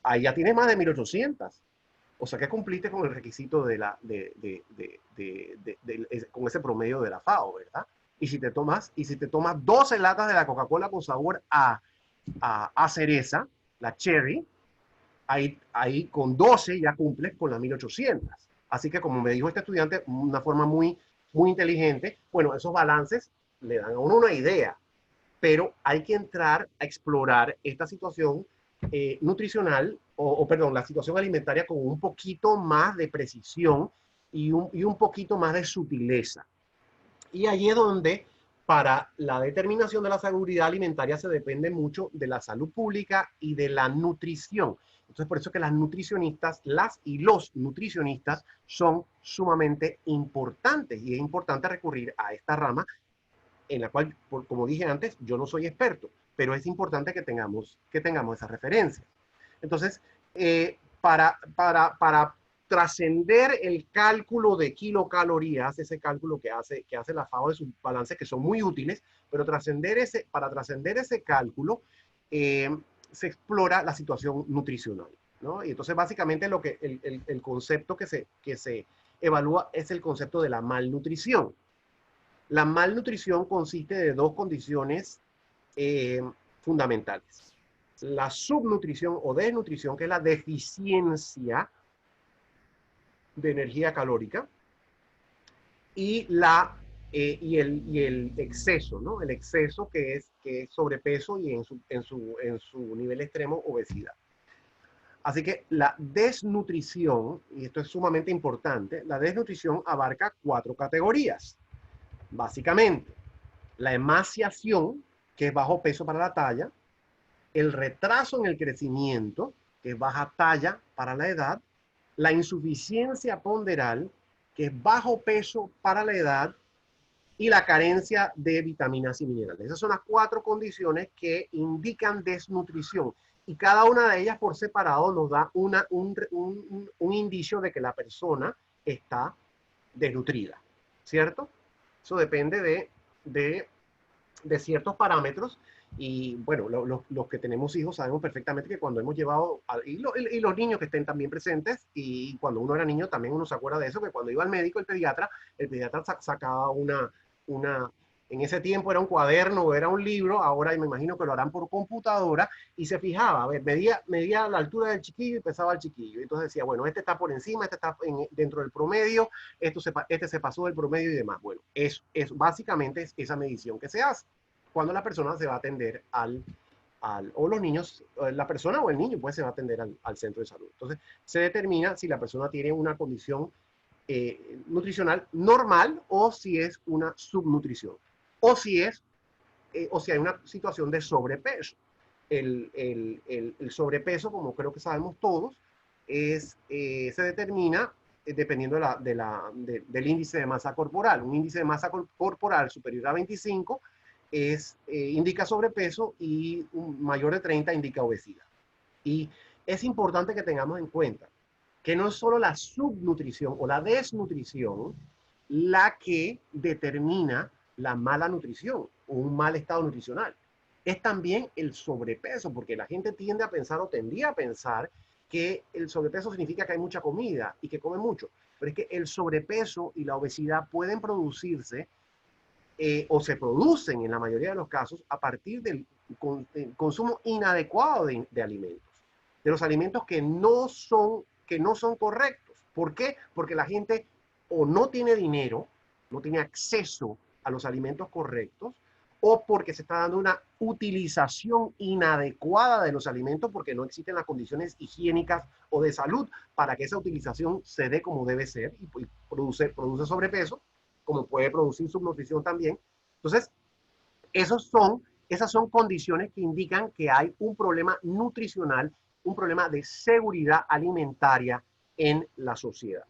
Ahí ya tienes más de 1.800. O sea que cumpliste con el requisito con ese promedio de la FAO, ¿verdad? Y si te tomas 12 latas de la Coca-Cola con sabor a cereza, la cherry, ahí con 12 ya cumples con las 1.800. Así que como me dijo este estudiante, una forma muy, muy inteligente, bueno, esos balances le dan a uno una idea, pero hay que entrar a explorar esta situación nutricional, perdón, la situación alimentaria con un poquito más de precisión y un poquito más de sutileza. Y allí es donde para la determinación de la seguridad alimentaria se depende mucho de la salud pública y de la nutrición. Entonces, por eso que las nutricionistas, las y los nutricionistas son sumamente importantes y es importante recurrir a esta rama en la cual, como dije antes, yo no soy experto, pero es importante que tengamos esa referencia. Entonces, para trascender el cálculo de kilocalorías, ese cálculo que hace la FAO de sus balances, que son muy útiles, pero para trascender ese cálculo, se explora la situación nutricional, ¿no? Y entonces, básicamente, el concepto que se evalúa es el concepto de la malnutrición. La malnutrición consiste de dos condiciones fundamentales. La subnutrición o desnutrición, que es la deficiencia de energía calórica, y el exceso, ¿no? El exceso que es sobrepeso y en su nivel extremo, obesidad. Así que la desnutrición, y esto es sumamente importante, la desnutrición abarca 4 categorías. Básicamente, la emaciación, que es bajo peso para la talla, el retraso en el crecimiento, que es baja talla para la edad, la insuficiencia ponderal, que es bajo peso para la edad, y la carencia de vitaminas y minerales. Esas son las 4 condiciones que indican desnutrición. Y cada una de ellas por separado nos da un indicio de que la persona está desnutrida, ¿cierto? Eso depende de ciertos parámetros. Y bueno, los que tenemos hijos sabemos perfectamente que cuando hemos llevado, y los niños que estén también presentes, y cuando uno era niño también uno se acuerda de eso, que cuando iba al médico, el pediatra sacaba en ese tiempo era un cuaderno o era un libro, ahora me imagino que lo harán por computadora, y se fijaba, a ver, medía la altura del chiquillo y pesaba al chiquillo. Entonces decía, bueno, este está por encima, este está dentro del promedio, este se pasó del promedio y demás. Bueno, básicamente es esa medición que se hace cuando la persona se va a atender o los niños, la persona o el niño pues se va a atender al centro de salud. Entonces se determina si la persona tiene una condición nutricional normal o si es una subnutrición o si hay una situación de sobrepeso. El sobrepeso, como creo que sabemos todos, se determina dependiendo del índice de masa corporal. Un índice de masa corporal superior a 25 indica sobrepeso y un mayor de 30 indica obesidad. Y es importante que tengamos en cuenta que no es solo la subnutrición o la desnutrición la que determina la mala nutrición o un mal estado nutricional. Es también el sobrepeso, porque la gente tiende a pensar o tendría a pensar que el sobrepeso significa que hay mucha comida y que come mucho. Pero es que el sobrepeso y la obesidad pueden producirse o se producen en la mayoría de los casos a partir del consumo inadecuado de alimentos, de los alimentos que no son correctos. ¿Por qué? Porque la gente o no tiene dinero, no tiene acceso a los alimentos correctos, o porque se está dando una utilización inadecuada de los alimentos porque no existen las condiciones higiénicas o de salud para que esa utilización se dé como debe ser y produce sobrepeso, como puede producir subnutrición también. Entonces, esas son condiciones que indican que hay un problema nutricional, un problema de seguridad alimentaria en la sociedad.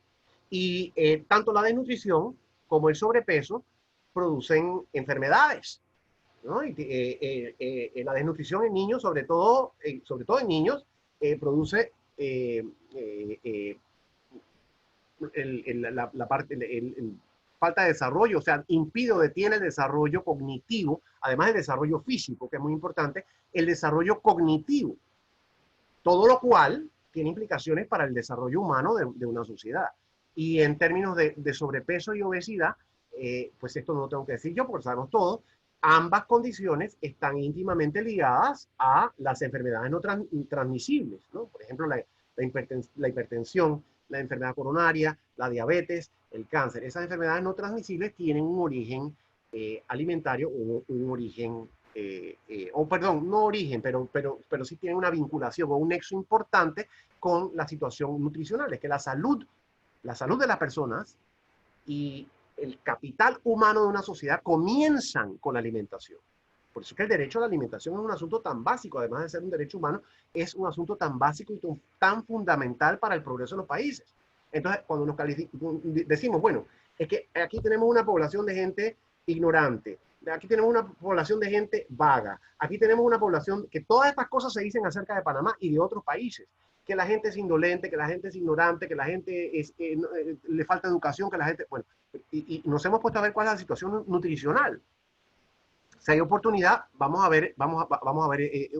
Y tanto la desnutrición como el sobrepeso producen enfermedades, ¿no? La desnutrición en niños, sobre todo en niños, produce falta de desarrollo, o sea, impide o detiene el desarrollo cognitivo, además del desarrollo físico, que es muy importante, el desarrollo cognitivo. Todo lo cual tiene implicaciones para el desarrollo humano de una sociedad. Y en términos de sobrepeso y obesidad, pues esto no lo tengo que decir yo, porque sabemos todos, ambas condiciones están íntimamente ligadas a las enfermedades no transmisibles, ¿no? Por ejemplo, la hipertensión, la enfermedad coronaria, la diabetes, el cáncer. Esas enfermedades no transmisibles tienen un origen alimentario o un origen, perdón, no origen, pero sí tienen una vinculación o un nexo importante con la situación nutricional. Es que la salud de las personas y el capital humano de una sociedad comienzan con la alimentación. Por eso es que el derecho a la alimentación es un asunto tan básico, además de ser un derecho humano, es un asunto tan básico y tan fundamental para el progreso de los países. Entonces, cuando decimos, bueno, es que aquí tenemos una población de gente ignorante, aquí tenemos una población de gente vaga, aquí tenemos una población que todas estas cosas se dicen acerca de Panamá y de otros países, que la gente es indolente, que la gente es ignorante, que la gente le falta educación, que la gente, bueno, y nos hemos puesto a ver cuál es la situación nutricional. Si hay oportunidad, vamos a ver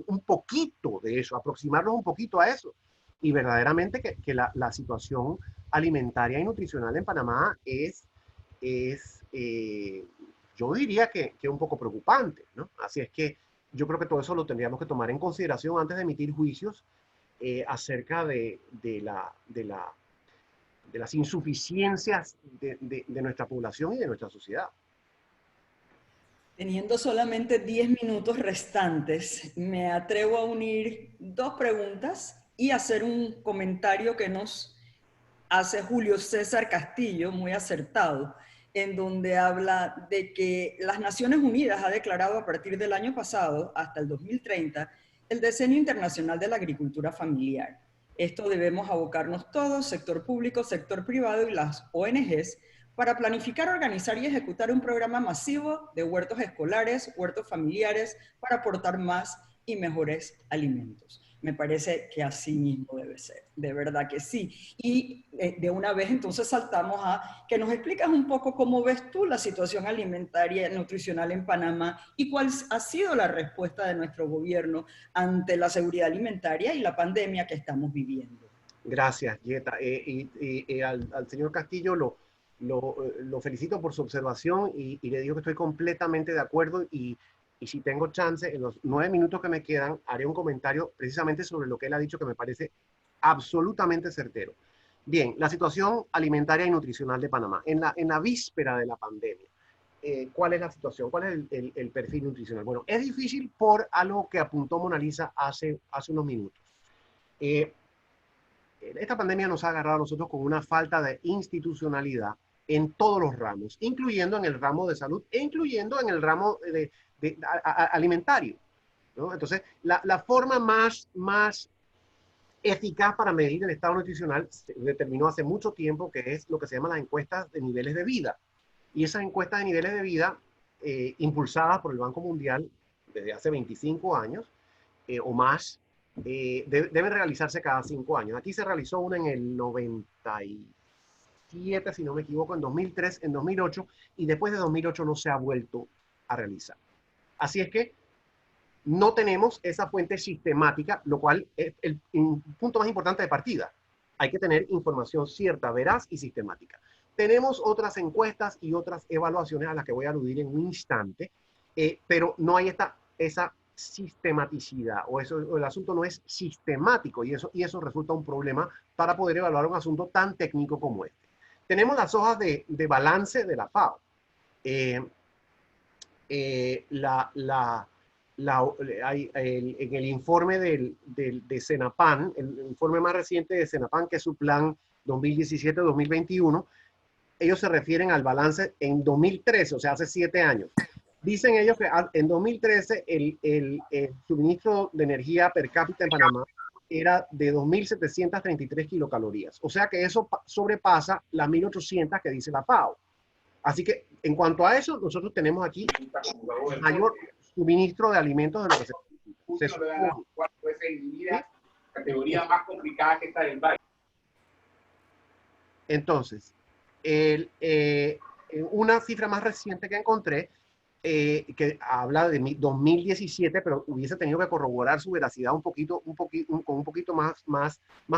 un poquito de eso, aproximarnos un poquito a eso. Y verdaderamente que la situación alimentaria y nutricional en Panamá yo diría que un poco preocupante, ¿no? Así es que yo creo que todo eso lo tendríamos que tomar en consideración antes de emitir juicios acerca de las insuficiencias de nuestra población y de nuestra sociedad. Teniendo solamente 10 minutos restantes, me atrevo a unir dos preguntas y hacer un comentario que nos hace Julio César Castillo, muy acertado, en donde habla de que las Naciones Unidas ha declarado a partir del año pasado hasta el 2030 el Decenio Internacional de la Agricultura Familiar. Esto debemos abocarnos todos, sector público, sector privado y las ONGs, para planificar, organizar y ejecutar un programa masivo de huertos escolares, huertos familiares, para aportar más y mejores alimentos. Me parece que así mismo debe ser, de verdad que sí. Y de una vez entonces saltamos a que nos explicas un poco cómo ves tú la situación alimentaria y nutricional en Panamá y cuál ha sido la respuesta de nuestro gobierno ante la seguridad alimentaria y la pandemia que estamos viviendo. Gracias, Yeta. Al señor Castillo lo felicito por su observación y le digo que estoy completamente de acuerdo y si tengo chance, en los 9 minutos que me quedan, haré un comentario precisamente sobre lo que él ha dicho que me parece absolutamente certero. Bien, la situación alimentaria y nutricional de Panamá. En la víspera de la pandemia, ¿cuál es la situación? ¿Cuál es el perfil nutricional? Bueno, es difícil por algo que apuntó Mona Lisa hace unos minutos. Esta pandemia nos ha agarrado a nosotros con una falta de institucionalidad en todos los ramos, incluyendo en el ramo de salud e incluyendo en el ramo alimentario, ¿no? Entonces, la forma más eficaz para medir el estado nutricional se determinó hace mucho tiempo, que es lo que se llama las encuestas de niveles de vida. Y esas encuestas de niveles de vida, impulsadas por el Banco Mundial desde hace 25 años o más, deben realizarse cada 5 años. Aquí se realizó una en el 97, si no me equivoco, en 2003, en 2008, y después de 2008 no se ha vuelto a realizar. Así es que no tenemos esa fuente sistemática, lo cual es el punto más importante de partida. Hay que tener información cierta, veraz y sistemática. Tenemos otras encuestas y otras evaluaciones a las que voy a aludir en un instante, pero no hay esa sistematicidad, o el asunto no es sistemático, y eso resulta un problema para poder evaluar un asunto tan técnico como este. Tenemos las hojas de balance de la FAO. En el informe de CENAPAN, el informe más reciente de CENAPAN, que es su plan 2017-2021, ellos se refieren al balance en 2013, o sea, hace 7 años. Dicen ellos que en 2013 el suministro de energía per cápita en Panamá era de 2.733 kilocalorías. O sea que eso sobrepasa las 1.800 que dice la FAO. Así que en cuanto a eso, nosotros tenemos aquí mayor suministro de alimentos de lo que se supone. Categoría más complicada que esta del valle. Entonces, una cifra más reciente que encontré, que habla de 2017, pero hubiese tenido que corroborar su veracidad con un poquito más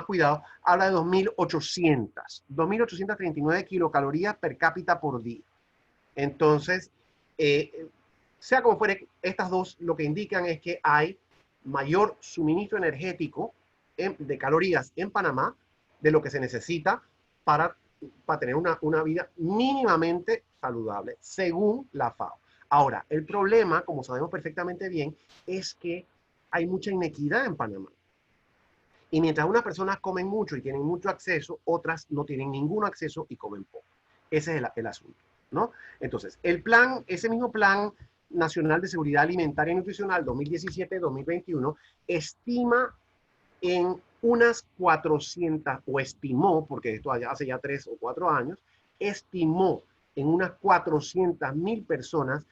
cuidado, habla de 2.839 kilocalorías per cápita por día. Entonces, sea como fuere, estas dos lo que indican es que hay mayor suministro energético de calorías en Panamá de lo que se necesita para tener una vida mínimamente saludable, según la FAO. Ahora, el problema, como sabemos perfectamente bien, es que hay mucha inequidad en Panamá. Y mientras unas personas comen mucho y tienen mucho acceso, otras no tienen ningún acceso y comen poco. Ese es el asunto, ¿no? Entonces, ese mismo plan nacional de seguridad alimentaria y nutricional 2017-2021 estima en unas 400, o estimó, porque esto hace ya 3 o 4 años, estimó en unas 400.000 personas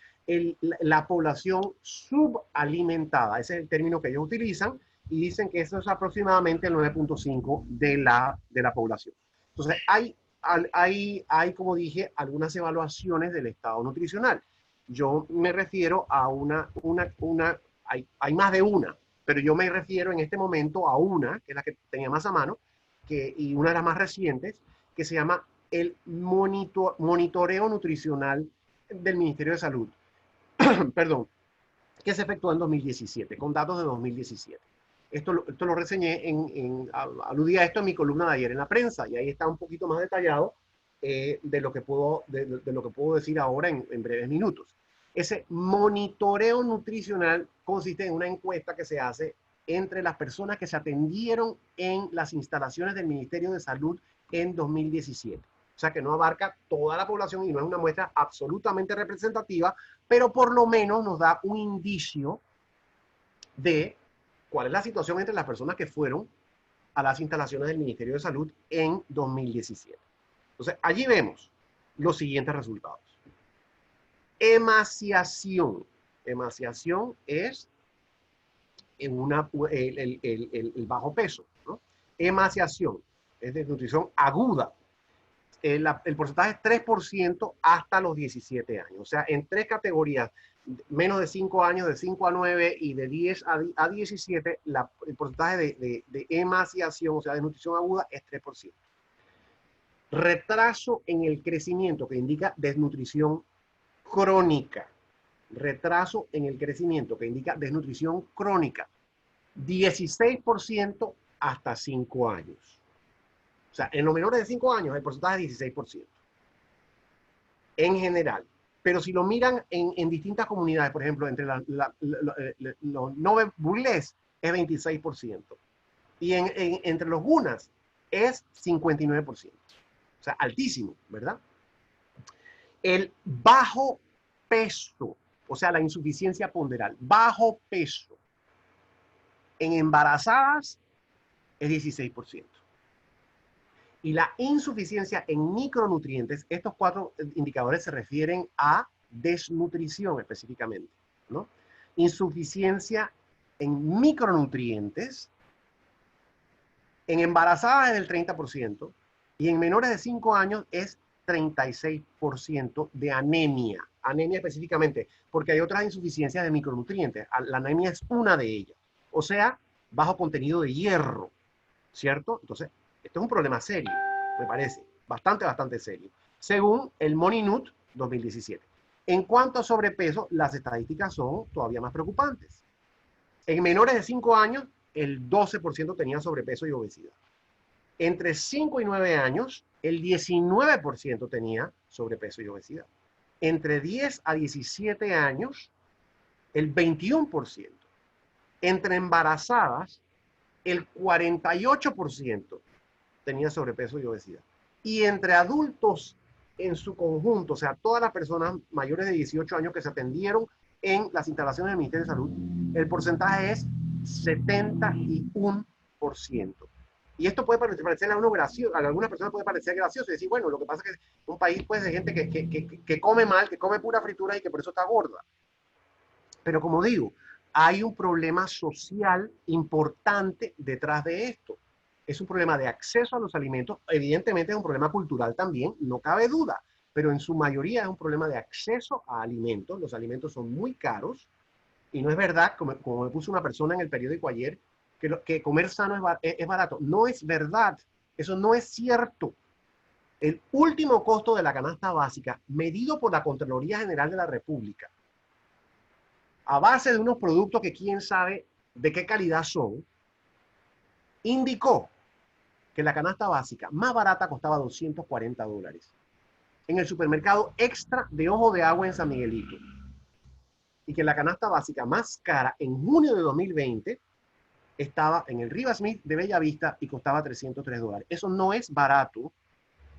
la población subalimentada. Ese es el término que ellos utilizan, y dicen que eso es aproximadamente el 9.5 de la población. Entonces, hay, como dije, algunas evaluaciones del estado nutricional. Yo me refiero a hay más de una, pero yo me refiero en este momento a una, que es la que tenía más a mano, y una de las más recientes, que se llama el monitoreo nutricional del Ministerio de Salud, perdón, que se efectuó en 2017, con datos de 2017. Esto lo reseñé, aludí a esto en mi columna de ayer en la prensa, y ahí está un poquito más detallado de lo que puedo decir ahora en breves minutos. Ese monitoreo nutricional consiste en una encuesta que se hace entre las personas que se atendieron en las instalaciones del Ministerio de Salud en 2017. O sea que no abarca toda la población y no es una muestra absolutamente representativa, pero por lo menos nos da un indicio de cuál es la situación entre las personas que fueron a las instalaciones del Ministerio de Salud en 2017. Entonces, allí vemos los siguientes resultados. Emaciación. Emaciación es el bajo peso, ¿no? Emaciación es desnutrición aguda. El porcentaje es 3% hasta los 17 años. O sea, en 3 categorías, menos de 5 años, de 5 a 9 y de 10 a 17, el porcentaje de emaciación, o sea, desnutrición aguda, es 3%. Retraso en el crecimiento, que indica desnutrición crónica. Retraso en el crecimiento, que indica desnutrición crónica. 16% hasta 5 años. O sea, en los menores de 5 años el porcentaje es 16%. En general. Pero si lo miran en distintas comunidades, por ejemplo, entre los Nove Burles es 26%. Y entre los Gunas es 59%. O sea, altísimo, ¿verdad? El bajo peso, o sea, la insuficiencia ponderal, bajo peso en embarazadas es 16%. Y la insuficiencia en micronutrientes, estos 4 indicadores se refieren a desnutrición específicamente, ¿no? Insuficiencia en micronutrientes en embarazadas es del 30%, y en menores de 5 años es 36% de anemia. Anemia específicamente, porque hay otras insuficiencias de micronutrientes. La anemia es una de ellas. O sea, bajo contenido de hierro, ¿cierto? Entonces, esto es un problema serio, me parece. Bastante serio. Según el MoniNut 2017. En cuanto a sobrepeso, las estadísticas son todavía más preocupantes. En menores de 5 años, el 12% tenía sobrepeso y obesidad. Entre 5 y 9 años, el 19% tenía sobrepeso y obesidad. Entre 10 a 17 años, el 21%. Entre embarazadas, el 48% tenía sobrepeso y obesidad. Y entre adultos en su conjunto, o sea, todas las personas mayores de 18 años que se atendieron en las instalaciones del Ministerio de Salud, el porcentaje es 71%. Y esto puede parecer a uno gracioso, a algunas personas puede parecer gracioso y decir, bueno, lo que pasa es que es un país pues, de gente que come mal, que come pura fritura y que por eso está gorda. Pero como digo, hay un problema social importante detrás de esto. Es un problema de acceso a los alimentos, evidentemente es un problema cultural también, no cabe duda, pero en su mayoría es un problema de acceso a alimentos. Los alimentos son muy caros y no es verdad, como me puso una persona en el periódico ayer, que comer sano es barato. No es verdad, eso no es cierto. El último costo de la canasta básica, medido por la Contraloría General de la República, a base de unos productos que quién sabe de qué calidad son, indicó que la canasta básica más barata costaba $240 en el supermercado Extra de Ojo de Agua en San Miguelito, y que la canasta básica más cara en junio de 2020 estaba en el Riva Smith de Bellavista y costaba $303. Eso no es barato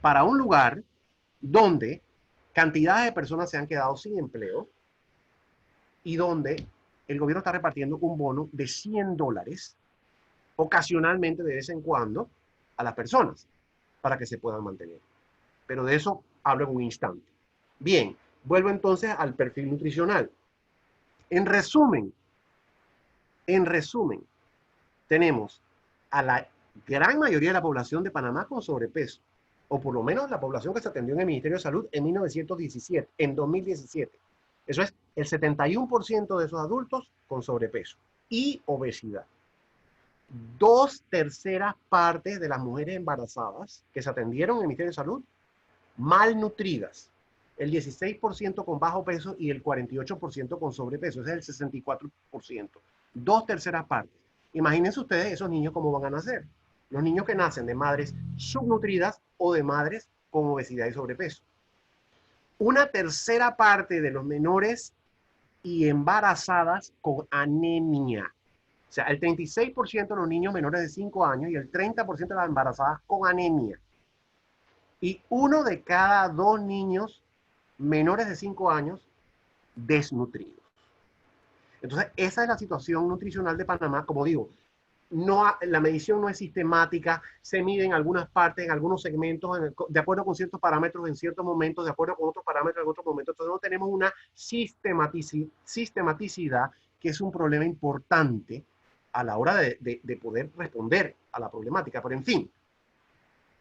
para un lugar donde cantidades de personas se han quedado sin empleo y donde el gobierno está repartiendo un bono de $100 ocasionalmente de vez en cuando a las personas para que se puedan mantener. Pero de eso hablo en un instante. Bien, vuelvo entonces al perfil nutricional. En resumen, tenemos a la gran mayoría de la población de Panamá con sobrepeso, o por lo menos la población que se atendió en el Ministerio de Salud en 2017. Eso es el 71% de esos adultos con sobrepeso y obesidad. 2/3 partes de las mujeres embarazadas que se atendieron en el Ministerio de Salud malnutridas. El 16% con bajo peso y el 48% con sobrepeso. Ese es el 64%. 2/3 partes. Imagínense ustedes esos niños cómo van a nacer. Los niños que nacen de madres subnutridas o de madres con obesidad y sobrepeso. 1/3 parte de los menores y embarazadas con anemia. O sea, el 36% de los niños menores de 5 años y el 30% de las embarazadas con anemia. Y 1 de cada 2 niños menores de 5 años desnutridos. Entonces, esa es la situación nutricional de Panamá. Como digo, la medición no es sistemática, se mide en algunas partes, en algunos segmentos, de acuerdo con ciertos parámetros en ciertos momentos, de acuerdo con otros parámetros en otros momentos. Entonces, no tenemos una sistematicidad, que es un problema importante a la hora de poder responder a la problemática. Pero, en fin,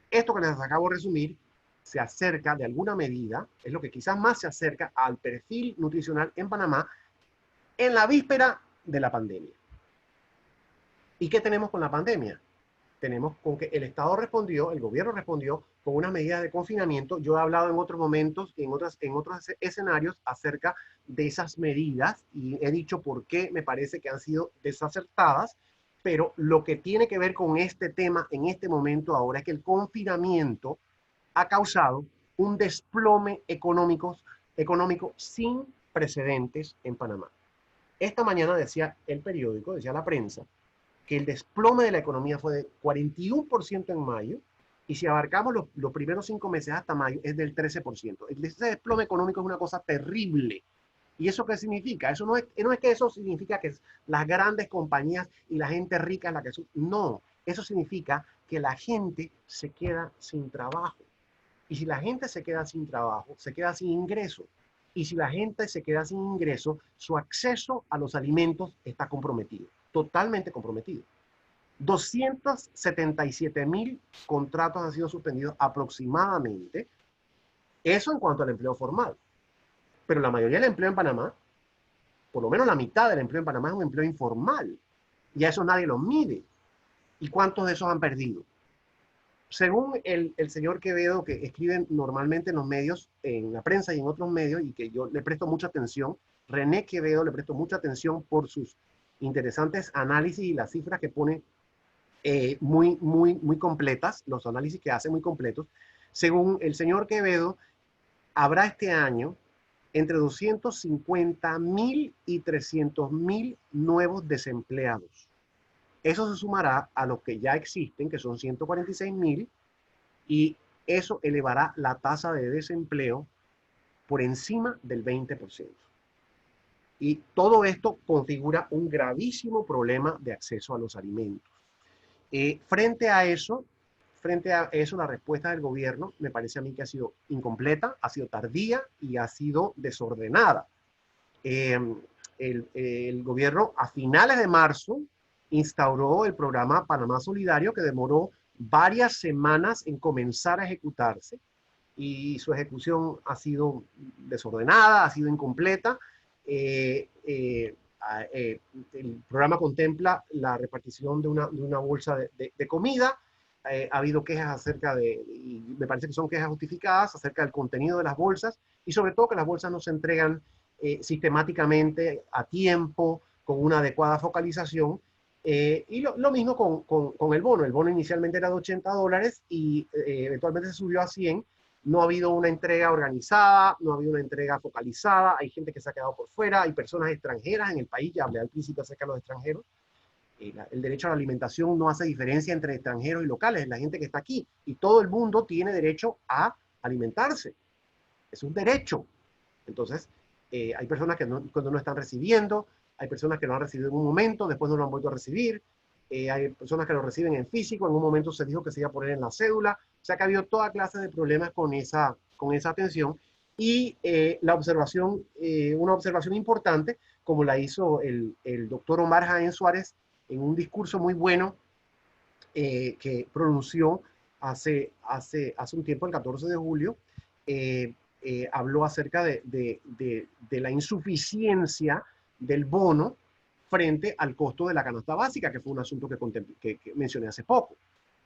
esto que les acabo de resumir se acerca de alguna medida, es lo que quizás más se acerca al perfil nutricional en Panamá en la víspera de la pandemia. ¿Y qué tenemos con la pandemia? Tenemos con que el Estado respondió, el gobierno respondió con unas medidas de confinamiento. Yo he hablado en otros momentos, en otros escenarios acerca de esas medidas y he dicho por qué me parece que han sido desacertadas, pero lo que tiene que ver con este tema en este momento ahora es que el confinamiento ha causado un desplome económico sin precedentes en Panamá. Esta mañana decía el periódico, decía la prensa, que el desplome de la economía fue de 41% en mayo, y si abarcamos los primeros 5 meses hasta mayo, es del 13%. Ese desplome económico es una cosa terrible. ¿Y eso qué significa? Eso no es que eso significa que las grandes compañías y la gente rica es la que sufre. No, eso significa que la gente se queda sin trabajo. Y si la gente se queda sin trabajo, se queda sin ingreso. Y si la gente se queda sin ingreso, su acceso a los alimentos está comprometido, totalmente comprometido. 277,000 contratos han sido suspendidos aproximadamente. Eso en cuanto al empleo formal. Pero la mayoría del empleo en Panamá, por lo menos la mitad del empleo en Panamá, es un empleo informal. Y a eso nadie lo mide. ¿Y cuántos de esos han perdido? Según el señor Quevedo, que escribe normalmente en los medios, en la prensa y en otros medios, y que yo le presto mucha atención, René Quevedo, le presto mucha atención por sus interesantes análisis y las cifras que pone muy completas, los análisis que hace muy completos. Según el señor Quevedo, habrá este año entre 250.000 y 300.000 nuevos desempleados. Eso se sumará a los que ya existen, que son 146.000, y eso elevará la tasa de desempleo por encima del 20%. Y todo esto configura un gravísimo problema de acceso a los alimentos. Frente a eso, la respuesta del gobierno me parece a mí que ha sido incompleta, ha sido tardía y ha sido desordenada. El gobierno a finales de marzo instauró el programa Panamá Solidario, que demoró varias semanas en comenzar a ejecutarse, y su ejecución ha sido desordenada, ha sido incompleta. El programa contempla la repartición de una bolsa de comida. Ha habido quejas acerca y me parece que son quejas justificadas, acerca del contenido de las bolsas, y sobre todo que las bolsas no se entregan sistemáticamente, a tiempo, con una adecuada focalización. Y lo mismo con el bono. El bono inicialmente era de $80 y eventualmente se subió a 100. No ha habido una entrega organizada, no ha habido una entrega focalizada, hay gente que se ha quedado por fuera, hay personas extranjeras en el país, ya hablé al principio acerca de los extranjeros. El derecho a la alimentación no hace diferencia entre extranjeros y locales, la gente que está aquí, y todo el mundo tiene derecho a alimentarse. Es un derecho. Entonces, hay personas que cuando no están recibiendo, hay personas que lo han recibido en un momento, después no lo han vuelto a recibir, hay personas que lo reciben en físico, en un momento se dijo que se iba a poner en la cédula, o sea que ha habido toda clase de problemas con esa atención. Y una observación importante, como la hizo el doctor Omar Jaén Suárez en un discurso muy bueno que pronunció hace un tiempo, el 14 de julio, habló acerca de la insuficiencia del bono frente al costo de la canasta básica, que fue un asunto que mencioné hace poco.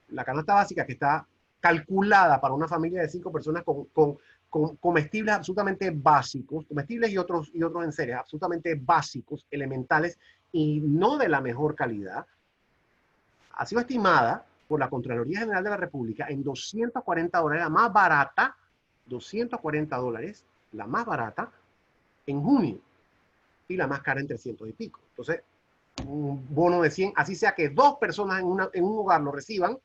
La canasta básica, que está calculada para una familia de 5 personas con comestibles absolutamente básicos, comestibles y otros enseres absolutamente básicos, elementales y no de la mejor calidad, ha sido estimada por la Contraloría General de la República en $240, la más barata, $240, la más barata, en junio, y la más cara en 300 y pico. Entonces, un bono de 100, así sea que 2 personas en un hogar lo reciban,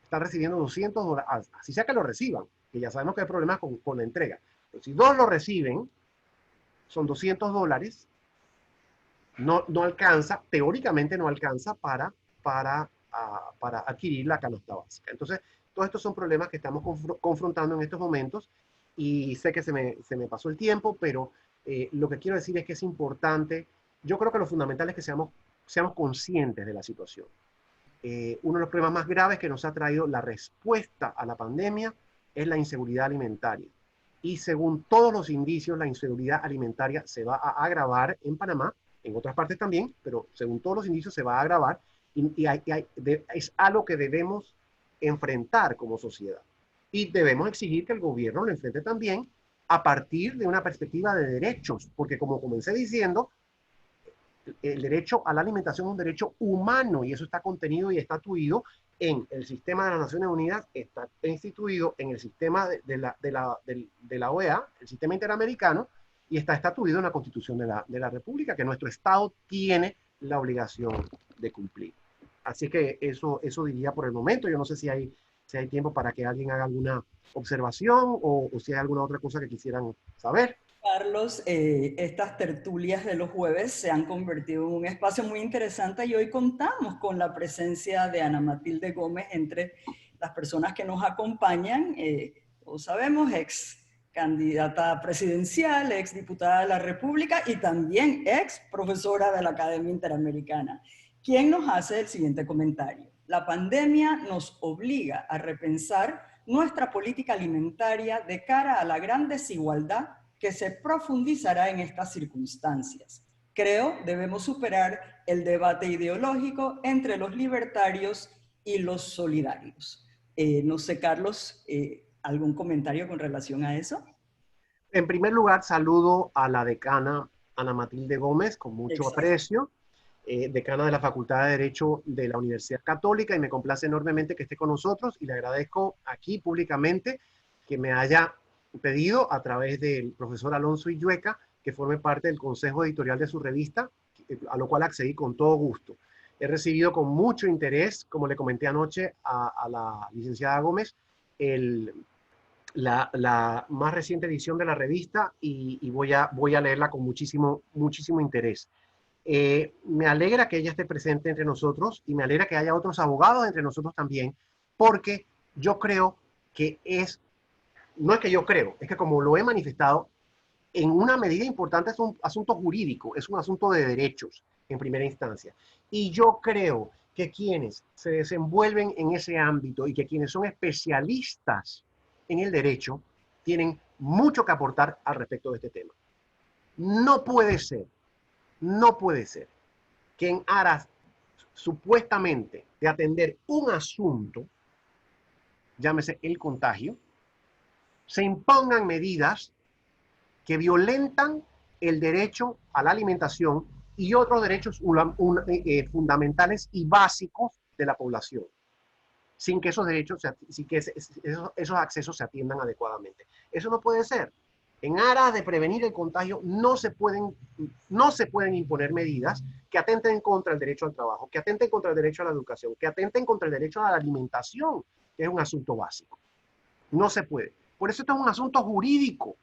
están recibiendo $200, así sea que lo reciban, que ya sabemos que hay problemas con la entrega. Pero si 2 lo reciben, son $200, no alcanza, teóricamente no alcanza para adquirir la canasta básica. Entonces, todos estos son problemas que estamos confrontando en estos momentos, y sé que se me pasó el tiempo, pero lo que quiero decir es que es importante. Yo creo que lo fundamental es que seamos conscientes de la situación. Uno de los problemas más graves que nos ha traído la respuesta a la pandemia es la inseguridad alimentaria. Y según todos los indicios, la inseguridad alimentaria se va a agravar en Panamá, en otras partes también, pero según todos los indicios se va a agravar, y es algo que debemos enfrentar como sociedad. Y debemos exigir que el gobierno lo enfrente también a partir de una perspectiva de derechos, porque como comencé diciendo, el derecho a la alimentación es un derecho humano, y eso está contenido y estatuido en el sistema de las Naciones Unidas, está instituido en el sistema de la OEA, el sistema interamericano, y está estatuido en la Constitución de la República, que nuestro Estado tiene la obligación de cumplir. Así que eso diría por el momento. Yo no sé si hay tiempo para que alguien haga alguna observación o si hay alguna otra cosa que quisieran saber. Carlos, estas tertulias de los jueves se han convertido en un espacio muy interesante, y hoy contamos con la presencia de Ana Matilde Gómez entre las personas que nos acompañan. Todos sabemos, ex candidata presidencial, ex diputada de la República y también ex profesora de la Academia Interamericana, quien nos hace el siguiente comentario. La pandemia nos obliga a repensar nuestra política alimentaria de cara a la gran desigualdad que se profundizará en estas circunstancias. Creo debemos superar el debate ideológico entre los libertarios y los solidarios. No sé, Carlos, ¿algún comentario con relación a eso? En primer lugar, saludo a la decana Ana Matilde Gómez con mucho aprecio. decana de la Facultad de Derecho de la Universidad Católica, y me complace enormemente que esté con nosotros, y le agradezco aquí públicamente que me haya pedido a través del profesor Alonso Illueca que forme parte del consejo editorial de su revista, a lo cual accedí con todo gusto. He recibido con mucho interés, como le comenté anoche a la licenciada Gómez, la más reciente edición de la revista, y voy a leerla con muchísimo interés. Me alegra que ella esté presente entre nosotros, y me alegra que haya otros abogados entre nosotros también, porque yo creo que no es que yo creo, es que como lo he manifestado, en una medida importante es un asunto jurídico, es un asunto de derechos en primera instancia. Y yo creo que quienes se desenvuelven en ese ámbito y que quienes son especialistas en el derecho tienen mucho que aportar al respecto de este tema. No puede ser que en aras supuestamente de atender un asunto, llámese el contagio, se impongan medidas que violentan el derecho a la alimentación y otros derechos fundamentales y básicos de la población, sin que esos derechos, sin que esos accesos se atiendan adecuadamente. Eso no puede ser. En aras de prevenir el contagio no se pueden imponer medidas que atenten contra el derecho al trabajo, que atenten contra el derecho a la educación, que atenten contra el derecho a la alimentación, que es un asunto básico. No se puede. Por eso esto es un asunto jurídico.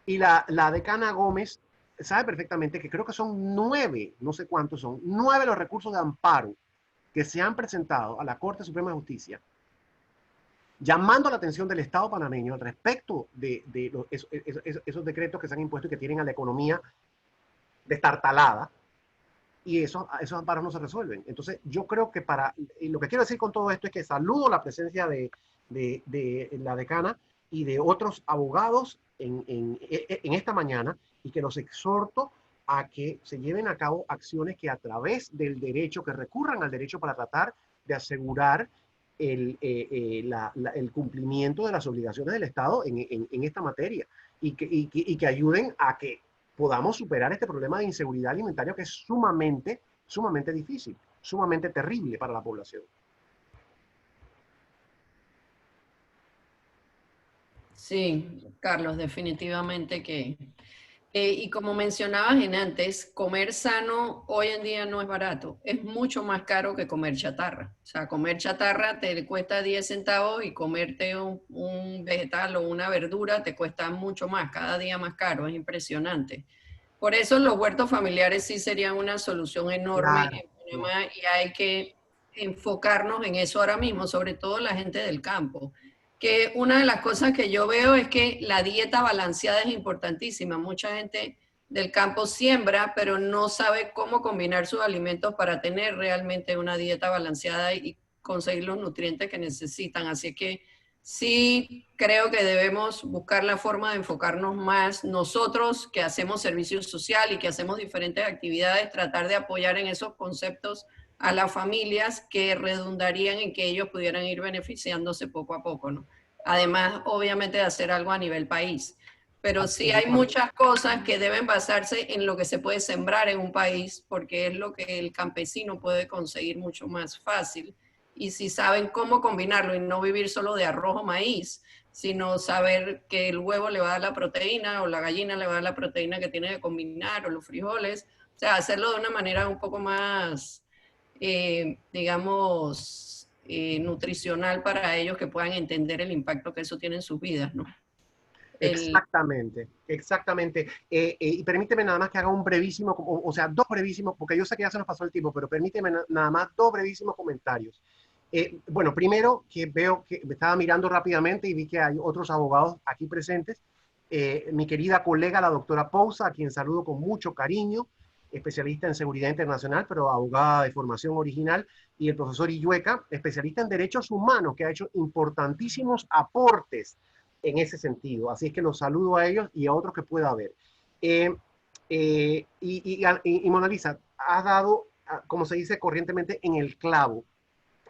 Y la decana Gómez sabe perfectamente que creo que son 9, no sé cuántos son, 9 los recursos de amparo que se han presentado a la Corte Suprema de Justicia, llamando la atención del Estado panameño al respecto de esos decretos que se han impuesto y que tienen a la economía destartalada, y esos amparos no se resuelven. Entonces, yo creo que y lo que quiero decir con todo esto es que saludo la presencia de la decana y de otros abogados en esta mañana, y que los exhorto a que se lleven a cabo acciones que a través del derecho, que recurran al derecho para tratar de asegurar el cumplimiento de las obligaciones del Estado en esta materia, y que ayuden a que podamos superar este problema de inseguridad alimentaria, que es sumamente difícil, sumamente terrible para la población. Sí, Carlos, definitivamente que... y como mencionabas en antes, comer sano hoy en día no es barato. Es mucho más caro que comer chatarra. O sea, comer chatarra te cuesta 10 centavos y comerte un vegetal o una verdura te cuesta mucho más, cada día más caro. Es impresionante. Por eso los huertos familiares sí serían una solución enorme Claro. en Panamá, y hay que enfocarnos en eso ahora mismo, sobre todo la gente del campo. Que una de las cosas que yo veo es que la dieta balanceada es importantísima. Mucha gente del campo siembra, pero no sabe cómo combinar sus alimentos para tener realmente una dieta balanceada y conseguir los nutrientes que necesitan. Así que sí creo que debemos buscar la forma de enfocarnos más nosotros que hacemos servicio social y que hacemos diferentes actividades, tratar de apoyar en esos conceptos a las familias que redundarían en que ellos pudieran ir beneficiándose poco a poco, ¿no? Además, obviamente, de hacer algo a nivel país. Pero sí hay muchas cosas que deben basarse en lo que se puede sembrar en un país, porque es lo que el campesino puede conseguir mucho más fácil. Y si saben cómo combinarlo y no vivir solo de arroz o maíz, sino saber que el huevo le va a dar la proteína o la gallina le va a dar la proteína que tiene que combinar, o los frijoles, o sea, hacerlo de una manera un poco más, digamos, nutricional para ellos, que puedan entender el impacto que eso tiene en sus vidas, ¿no? Exactamente. Y permíteme nada más que haga un brevísimo, o sea, 2 brevísimos, porque yo sé que ya se nos pasó el tiempo, pero permíteme nada más 2 brevísimos comentarios. Bueno, primero, que veo que me estaba mirando rápidamente y vi que hay otros abogados aquí presentes. Mi querida colega, la doctora Pousa, a quien saludo con mucho cariño, especialista en seguridad internacional, pero abogada de formación original, y el profesor Illueca, especialista en derechos humanos, que ha hecho importantísimos aportes en ese sentido. Así es que los saludo a ellos y a otros que pueda haber. Y Mona Lisa, has dado, como se dice corrientemente, en el clavo.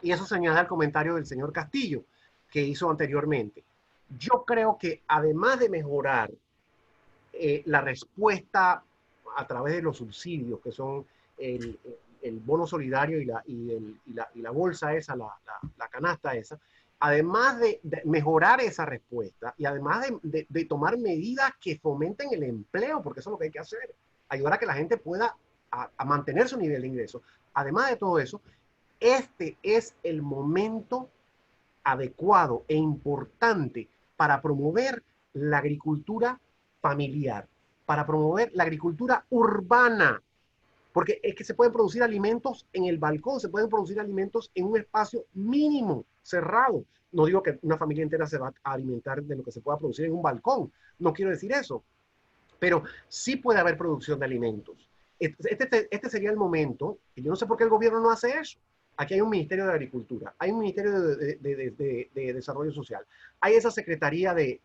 Y eso se añade al comentario del señor Castillo, que hizo anteriormente. Yo creo que además de mejorar la respuesta a través de los subsidios, que son el bono solidario y la bolsa esa, la canasta esa, además de mejorar esa respuesta y además de tomar medidas que fomenten el empleo, porque eso es lo que hay que hacer, ayudar a que la gente pueda a mantener su nivel de ingreso. Además de todo eso, este es el momento adecuado e importante para promover la agricultura familiar, para promover la agricultura urbana, porque es que se pueden producir alimentos en el balcón, se pueden producir alimentos en un espacio mínimo, cerrado. No digo que una familia entera se va a alimentar de lo que se pueda producir en un balcón, no quiero decir eso, pero sí puede haber producción de alimentos. Este sería el momento, y yo no sé por qué el gobierno no hace eso. Aquí hay un Ministerio de Agricultura, hay un Ministerio de Desarrollo Social, hay esa Secretaría que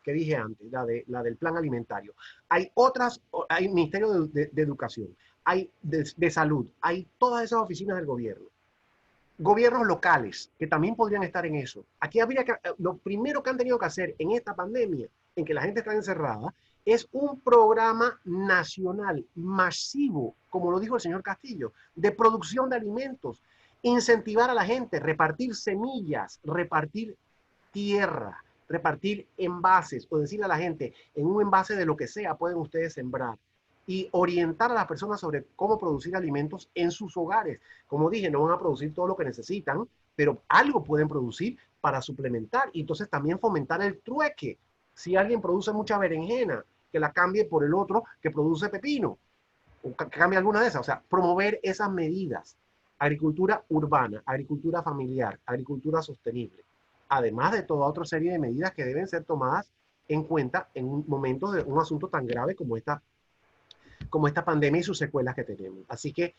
dije antes, la del Plan Alimentario, hay Ministerio de Educación, hay de Salud, hay todas esas oficinas del gobierno. Gobiernos locales que también podrían estar en eso. Aquí lo primero que han tenido que hacer en esta pandemia, en que la gente está encerrada, es un programa nacional masivo, como lo dijo el señor Castillo, de producción de alimentos, incentivar a la gente, repartir semillas, repartir tierra, repartir envases, o decirle a la gente, en un envase de lo que sea pueden ustedes sembrar, y orientar a las personas sobre cómo producir alimentos en sus hogares. Como dije, no van a producir todo lo que necesitan, pero algo pueden producir para suplementar, y entonces también fomentar el trueque. Si alguien produce mucha berenjena, que la cambie por el otro que produce pepino, o que cambie alguna de esas. O sea, promover esas medidas. Agricultura urbana, agricultura familiar, agricultura sostenible. Además de toda otra serie de medidas que deben ser tomadas en cuenta en momentos de un asunto tan grave como esta pandemia y sus secuelas que tenemos. Así que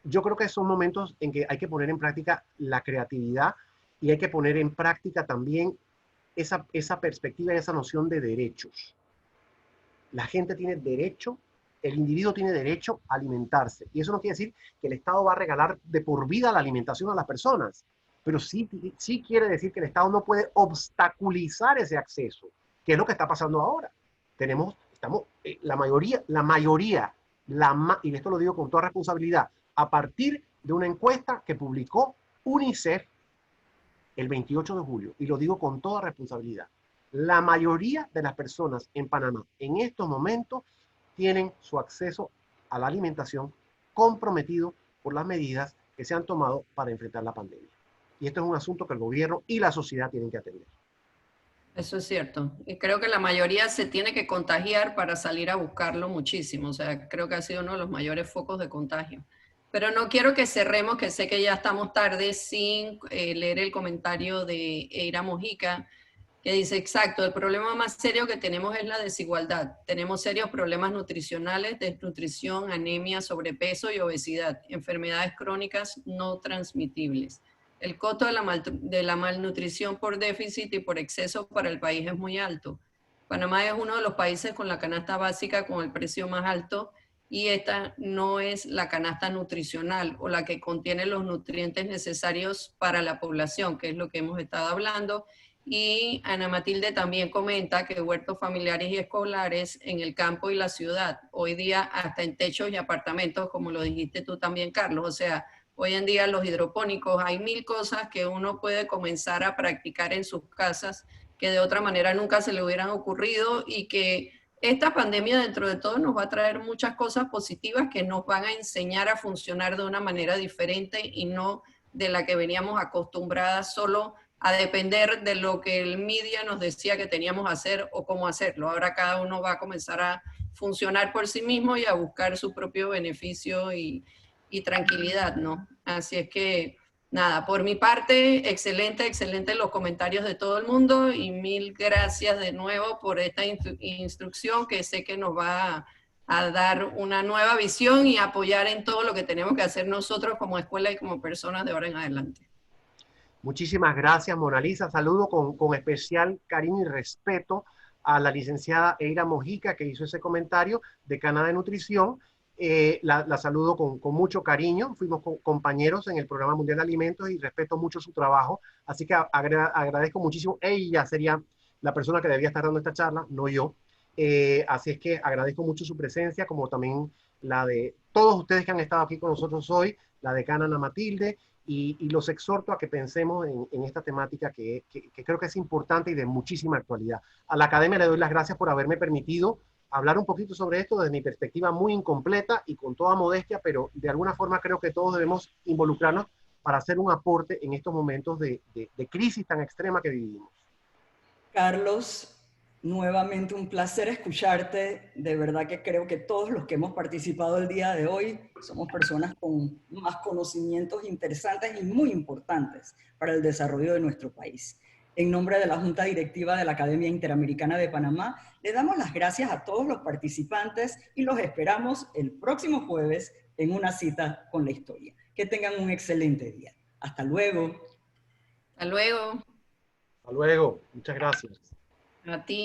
yo creo que son momentos en que hay que poner en práctica la creatividad y hay que poner en práctica también esa perspectiva y esa noción de derechos. La gente tiene derecho, el individuo tiene derecho a alimentarse. Y eso no quiere decir que el Estado va a regalar de por vida la alimentación a las personas, pero sí quiere decir que el Estado no puede obstaculizar ese acceso, que es lo que está pasando ahora. La mayoría, y esto lo digo con toda responsabilidad, a partir de una encuesta que publicó UNICEF el 28 de julio, y lo digo con toda responsabilidad, la mayoría de las personas en Panamá en estos momentos tienen su acceso a la alimentación comprometido por las medidas que se han tomado para enfrentar la pandemia. Y esto es un asunto que el gobierno y la sociedad tienen que atender. Eso es cierto. Y creo que la mayoría se tiene que contagiar para salir a buscarlo muchísimo. O sea, creo que ha sido uno de los mayores focos de contagio. Pero no quiero que cerremos, que sé que ya estamos tarde, sin leer el comentario de Eira Mojica, que dice, exacto, el problema más serio que tenemos es la desigualdad. Tenemos serios problemas nutricionales, desnutrición, anemia, sobrepeso y obesidad, enfermedades crónicas no transmitibles. El costo de la malnutrición por déficit y por exceso para el país es muy alto. Panamá es uno de los países con la canasta básica con el precio más alto y esta no es la canasta nutricional o la que contiene los nutrientes necesarios para la población, que es lo que hemos estado hablando. Y Ana Matilde también comenta que huertos familiares y escolares en el campo y la ciudad, hoy día hasta en techos y apartamentos, como lo dijiste tú también, Carlos. O sea, hoy en día los hidropónicos, hay 1000 cosas que uno puede comenzar a practicar en sus casas que de otra manera nunca se le hubieran ocurrido, y que esta pandemia dentro de todo nos va a traer muchas cosas positivas que nos van a enseñar a funcionar de una manera diferente y no de la que veníamos acostumbradas solo a depender de lo que el media nos decía que teníamos que hacer o cómo hacerlo. Ahora cada uno va a comenzar a funcionar por sí mismo y a buscar su propio beneficio y tranquilidad, ¿no? Así es que, nada, por mi parte, excelente los comentarios de todo el mundo y 1000 gracias de nuevo por esta instrucción que sé que nos va a dar una nueva visión y apoyar en todo lo que tenemos que hacer nosotros como escuela y como personas de ahora en adelante. Muchísimas gracias, Mona Lisa. Saludo con especial cariño y respeto a la licenciada Eira Mojica, que hizo ese comentario, decana de nutrición. La saludo con mucho cariño. Fuimos compañeros en el Programa Mundial de Alimentos y respeto mucho su trabajo. Así que agradezco muchísimo. Ella sería la persona que debía estar dando esta charla, no yo. Así es que agradezco mucho su presencia, como también la de todos ustedes que han estado aquí con nosotros hoy, la decana Ana Matilde, y los exhorto a que pensemos en esta temática que creo que es importante y de muchísima actualidad. A la Academia le doy las gracias por haberme permitido hablar un poquito sobre esto desde mi perspectiva muy incompleta y con toda modestia, pero de alguna forma creo que todos debemos involucrarnos para hacer un aporte en estos momentos de crisis tan extrema que vivimos. Carlos, nuevamente un placer escucharte. De verdad que creo que todos los que hemos participado el día de hoy somos personas con más conocimientos interesantes y muy importantes para el desarrollo de nuestro país. En nombre de la Junta Directiva de la Academia Interamericana de Panamá, le damos las gracias a todos los participantes y los esperamos el próximo jueves en una cita con la historia. Que tengan un excelente día. Hasta luego. Hasta luego. Hasta luego. Muchas gracias. A ti.